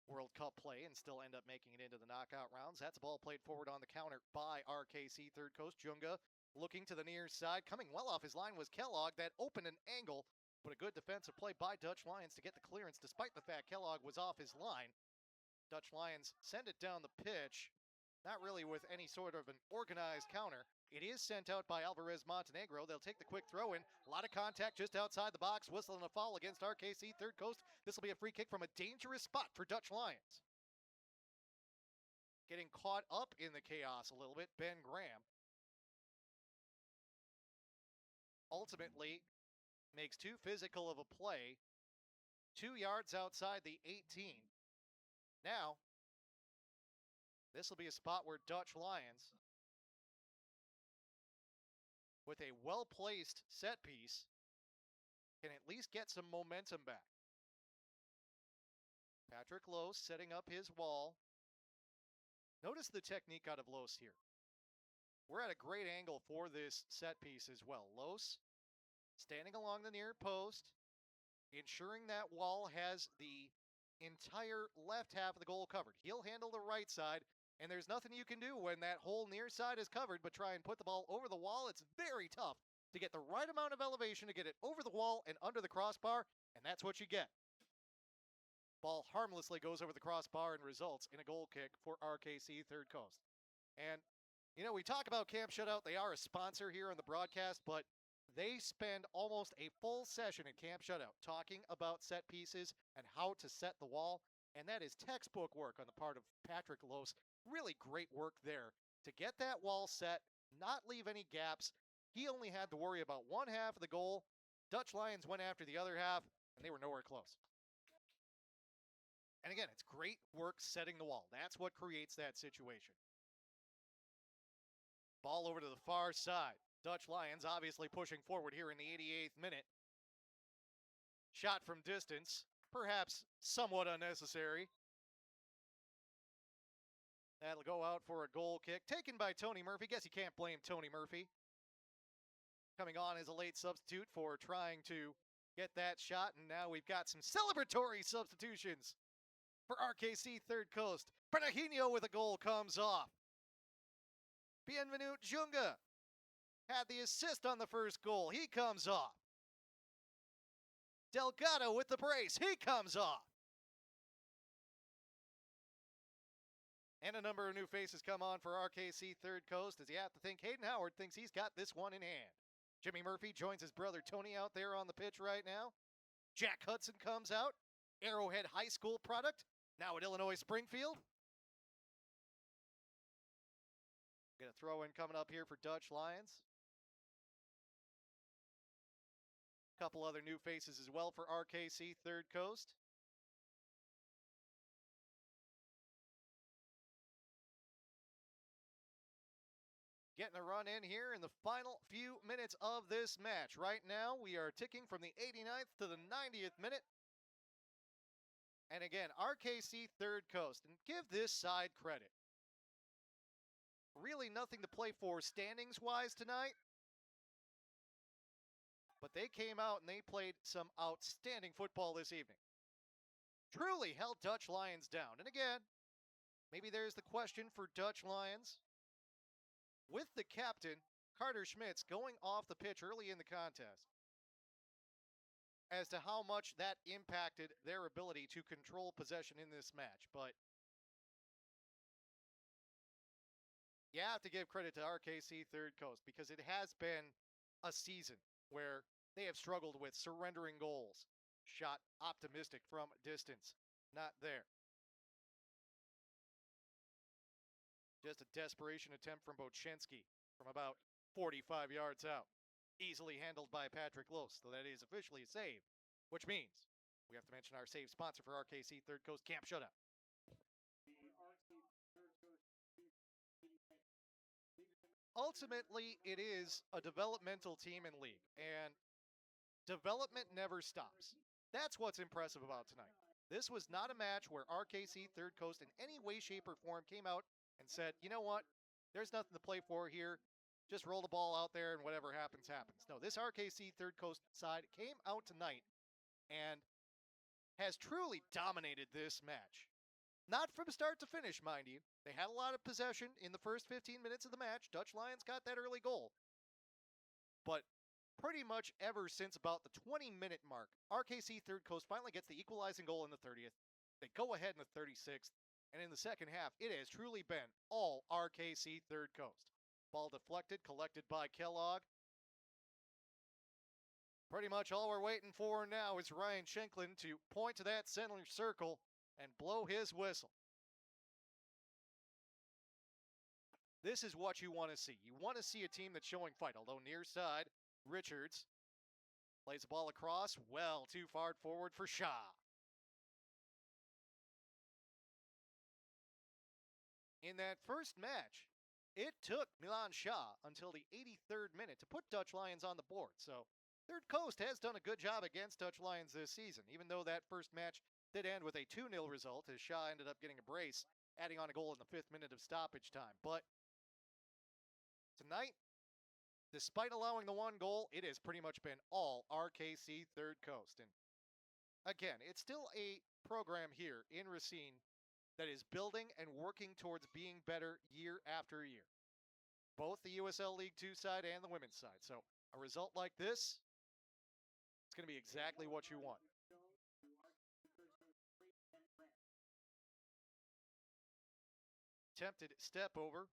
World Cup play and still end up making it into the knockout rounds. That's a ball played forward on the counter by RKC Third Coast. Junga looking to the near side. Coming well off his line was Kellogg. That opened an angle, but a good defensive play by Dutch Lions to get the clearance, despite the fact Kellogg was off his line. Dutch Lions send it down the pitch, not really with any sort of an organized counter. It is sent out by Alvarez Montenegro. They'll take the quick throw in. A lot of contact just outside the box. Whistle and a foul against RKC Third Coast. This will be a free kick from a dangerous spot for Dutch Lions. Getting caught up in the chaos a little bit, Ben Graham ultimately makes too physical of a play 2 yards outside the 18. Now, this will be a spot where Dutch Lions, with a well-placed set piece, can at least get some momentum back. Patrick Los setting up his wall. Notice the technique out of Los here. We're at a great angle for this set piece as well. Los standing along the near post, ensuring that wall has the entire left half of the goal covered. He'll handle the right side, and there's nothing you can do when that whole near side is covered but try and put the ball over the wall. It's very tough to get the right amount of elevation to get it over the wall and under the crossbar, and that's what you get. Ball harmlessly goes over the crossbar and results in a goal kick for RKC Third Coast. And, you know, we talk about Camp Shutout. They are a sponsor here on the broadcast, but they spend almost a full session at Camp Shutout talking about set pieces and how to set the wall, and that is textbook work on the part of Patrick Los. Really great work there to get that wall set, not leave any gaps. He only had to worry about one half of the goal. Dutch Lions went after the other half, and they were nowhere close. And again, it's great work setting the wall. That's what creates that situation. Ball over to the far side. Dutch Lions obviously pushing forward here in the 88th minute. Shot from distance, perhaps somewhat unnecessary. That'll go out for a goal kick taken by Tony Murphy. Guess you can't blame Tony Murphy. Coming on as a late substitute for trying to get that shot, and now we've got some celebratory substitutions for RKC Third Coast. Bernardino with a goal comes off. Bienvenu Junga had the assist on the first goal. He comes off. Delgado with the brace. He comes off. And a number of new faces come on for RKC Third Coast, as you have to think Hayden Howard thinks he's got this one in hand. Jimmy Murphy joins his brother Tony out there on the pitch right now. Jack Hudson comes out, Arrowhead High School product, now at Illinois Springfield. Got a throw in coming up here for Dutch Lions. A couple other new faces as well for RKC Third Coast. Getting a run in here in the final few minutes of this match. Right now, we are ticking from the 89th to the 90th minute. And again, RKC Third Coast. And give this side credit. Really nothing to play for standings-wise tonight. But they came out and they played some outstanding football this evening. Truly held Dutch Lions down. And again, maybe there's the question for Dutch Lions. With the captain, Carter Schmitz, going off the pitch early in the contest, as to how much that impacted their ability to control possession in this match. But you have to give credit to RKC Third Coast because it has been a season where they have struggled with surrendering goals. Shot optimistic from distance. Not there. Just a desperation attempt from Bochenski from about 45 yards out. Easily handled by Patrick Los, so that is officially a save, which means we have to mention our save sponsor for RKC Third Coast, Camp Shutout. Ultimately, it is a developmental team in league, and development never stops. That's what's impressive about tonight. This was not a match where RKC Third Coast in any way, shape, or form came out and said, you know what, there's nothing to play for here. Just roll the ball out there and whatever happens, happens. No, this RKC Third Coast side came out tonight and has truly dominated this match. Not from start to finish, mind you. They had a lot of possession in the first 15 minutes of the match. Dutch Lions got that early goal. But pretty much ever since about the 20-minute mark, RKC Third Coast finally gets the equalizing goal in the 30th. They go ahead in the 36th. And in the second half, it has truly been all RKC Third Coast. Ball deflected, collected by Kellogg. Pretty much all we're waiting for now is Ryan Shanklin to point to that center circle and blow his whistle. This is what you want to see. You want to see a team that's showing fight. Although near side, Richards plays the ball across. Well, too far forward for Shaw. In that first match, it took Milan Shaw until the 83rd minute to put Dutch Lions on the board. So Third Coast has done a good job against Dutch Lions this season, even though that first match did end with a 2-0 result as Shaw ended up getting a brace, adding on a goal in the 5th minute of stoppage time. But tonight, despite allowing the one goal, it has pretty much been all RKC Third Coast. And again, it's still a program here in Racine that is building and working towards being better year after year. Both the USL League 2 side and the women's side. So a result like this, it's going to be exactly what you want. Attempted step over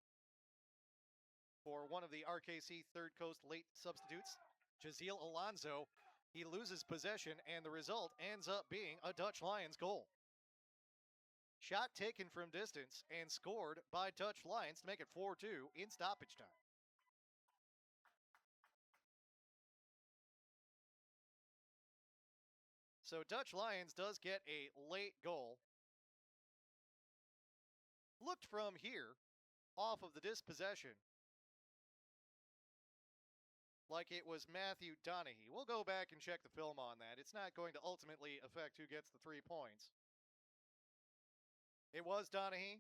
for one of the RKC Third Coast late substitutes, Jaziel Alonso. He loses possession, and the result ends up being a Dutch Lions goal. Shot taken from distance and scored by Dutch Lions to make it 4-2 in stoppage time. So Dutch Lions does get a late goal. Looked from here, off of the dispossession, like it was Matthew Donahue. We'll go back and check the film on that. It's not going to ultimately affect who gets the 3 points. It was Donahue,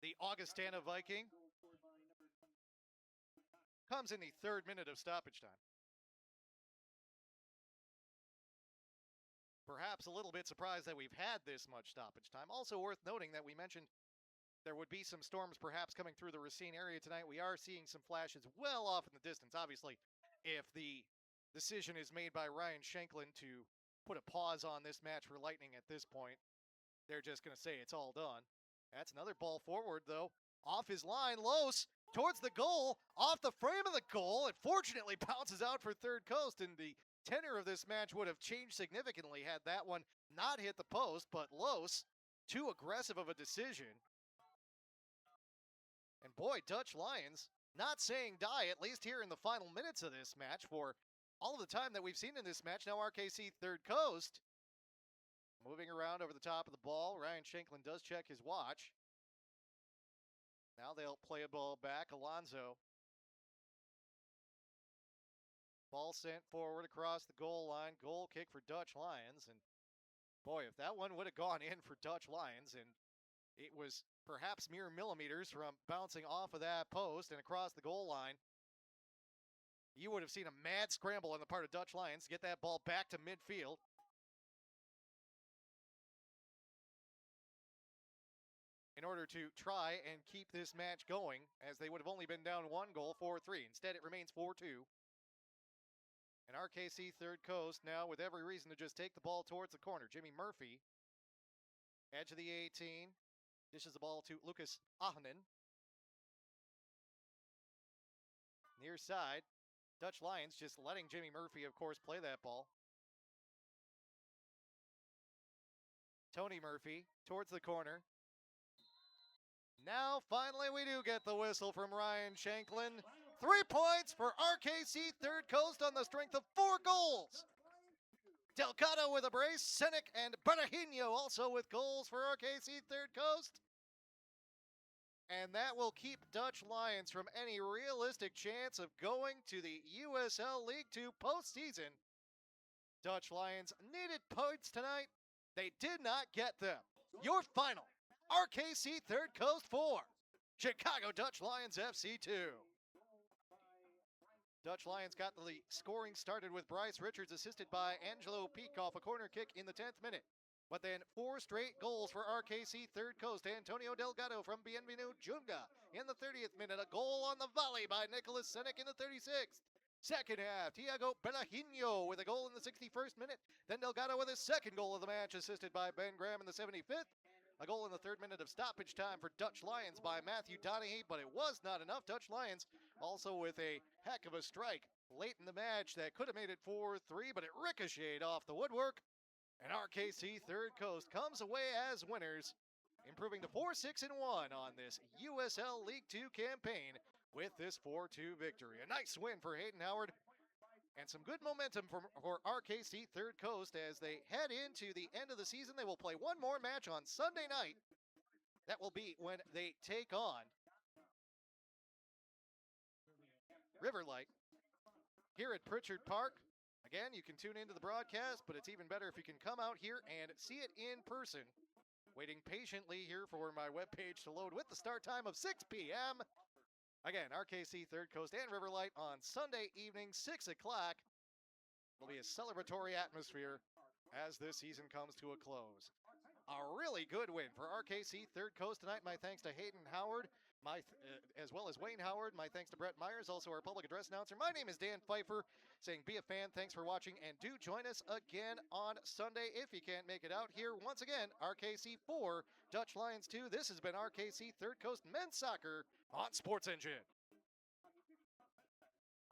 the Augustana Viking. Comes in the 3rd minute of stoppage time. Perhaps a little bit surprised that we've had this much stoppage time. Also worth noting that we mentioned there would be some storms perhaps coming through the Racine area tonight. We are seeing some flashes well off in the distance. Obviously, if the decision is made by Ryan Shanklin to put a pause on this match for Lightning at this point, they're just going to say it's all done. That's another ball forward, though. Off his line, Los towards the goal, off the frame of the goal. It fortunately bounces out for Third Coast, and the tenor of this match would have changed significantly had that one not hit the post, but Los, too aggressive of a decision. And boy, Dutch Lions not saying die, at least here in the final minutes of this match, for all of the time that we've seen in this match. Now RKC Third Coast moving around over the top of the ball. Ryan Shanklin does check his watch. Now they'll play a ball back. Alonzo. Ball sent forward across the goal line. Goal kick for Dutch Lions. And boy, if that one would have gone in for Dutch Lions, and it was perhaps mere millimeters from bouncing off of that post and across the goal line, you would have seen a mad scramble on the part of Dutch Lions to get that ball back to midfield. In order to try and keep this match going, as they would have only been down 1-4. Instead, it remains 4-2. And RKC Third Coast now with every reason to just take the ball towards the corner. Jimmy Murphy, edge of the 18, dishes the ball to Lucas Ahonen. Near side, Dutch Lions just letting Jimmy Murphy, of course, play that ball. Tony Murphy towards the corner. Now, finally, we do get the whistle from Ryan Shanklin. 3 points for RKC Third Coast on the strength of 4 goals. Delgado with a brace, Senek and Berahino also with goals for RKC Third Coast. And that will keep Dutch Lions from any realistic chance of going to the USL League 2 postseason. Dutch Lions needed points tonight. They did not get them. Your final, RKC Third Coast 4, Chicago Dutch Lions FC 2. Dutch Lions got the scoring started with Bryce Richards, assisted by Angelo Peacock, a corner kick in the 10th minute. But then 4 straight goals for RKC Third Coast. Antonio Delgado from Bienvenu Junga in the 30th minute. A goal on the volley by Nicholas Senek in the 36th. Second half, Tiago Berahino with a goal in the 61st minute. Then Delgado with his second goal of the match, assisted by Ben Graham in the 75th. A goal in the 3rd minute of stoppage time for Dutch Lions by Matthew Donaghy, but it was not enough. Dutch Lions also with a heck of a strike late in the match that could have made it 4-3, but it ricocheted off the woodwork. And RKC Third Coast comes away as winners, improving to 4-6-1 on this USL League 2 campaign with this 4-2 victory. A nice win for Hayden Howard, and some good momentum for RKC Third Coast as they head into the end of the season. They will play one more match on Sunday night. That will be when they take on Riverlight here at Pritchard Park. Again, you can tune into the broadcast, but it's even better if you can come out here and see it in person. Waiting patiently here for my webpage to load with the start time of 6 p.m. Again, RKC Third Coast and Riverlight on Sunday evening, 6 o'clock. It'll be a celebratory atmosphere as this season comes to a close. A really good win for RKC Third Coast tonight. My thanks to Hayden Howard, as well as Wayne Howard. My thanks to Brett Myers, also our public address announcer. My name is Dan Pfeiffer, saying be a fan. Thanks for watching, and do join us again on Sunday if you can't make it out here. Once again, RKC 4, Dutch Lions 2. This has been RKC Third Coast Men's Soccer on Sports Engine.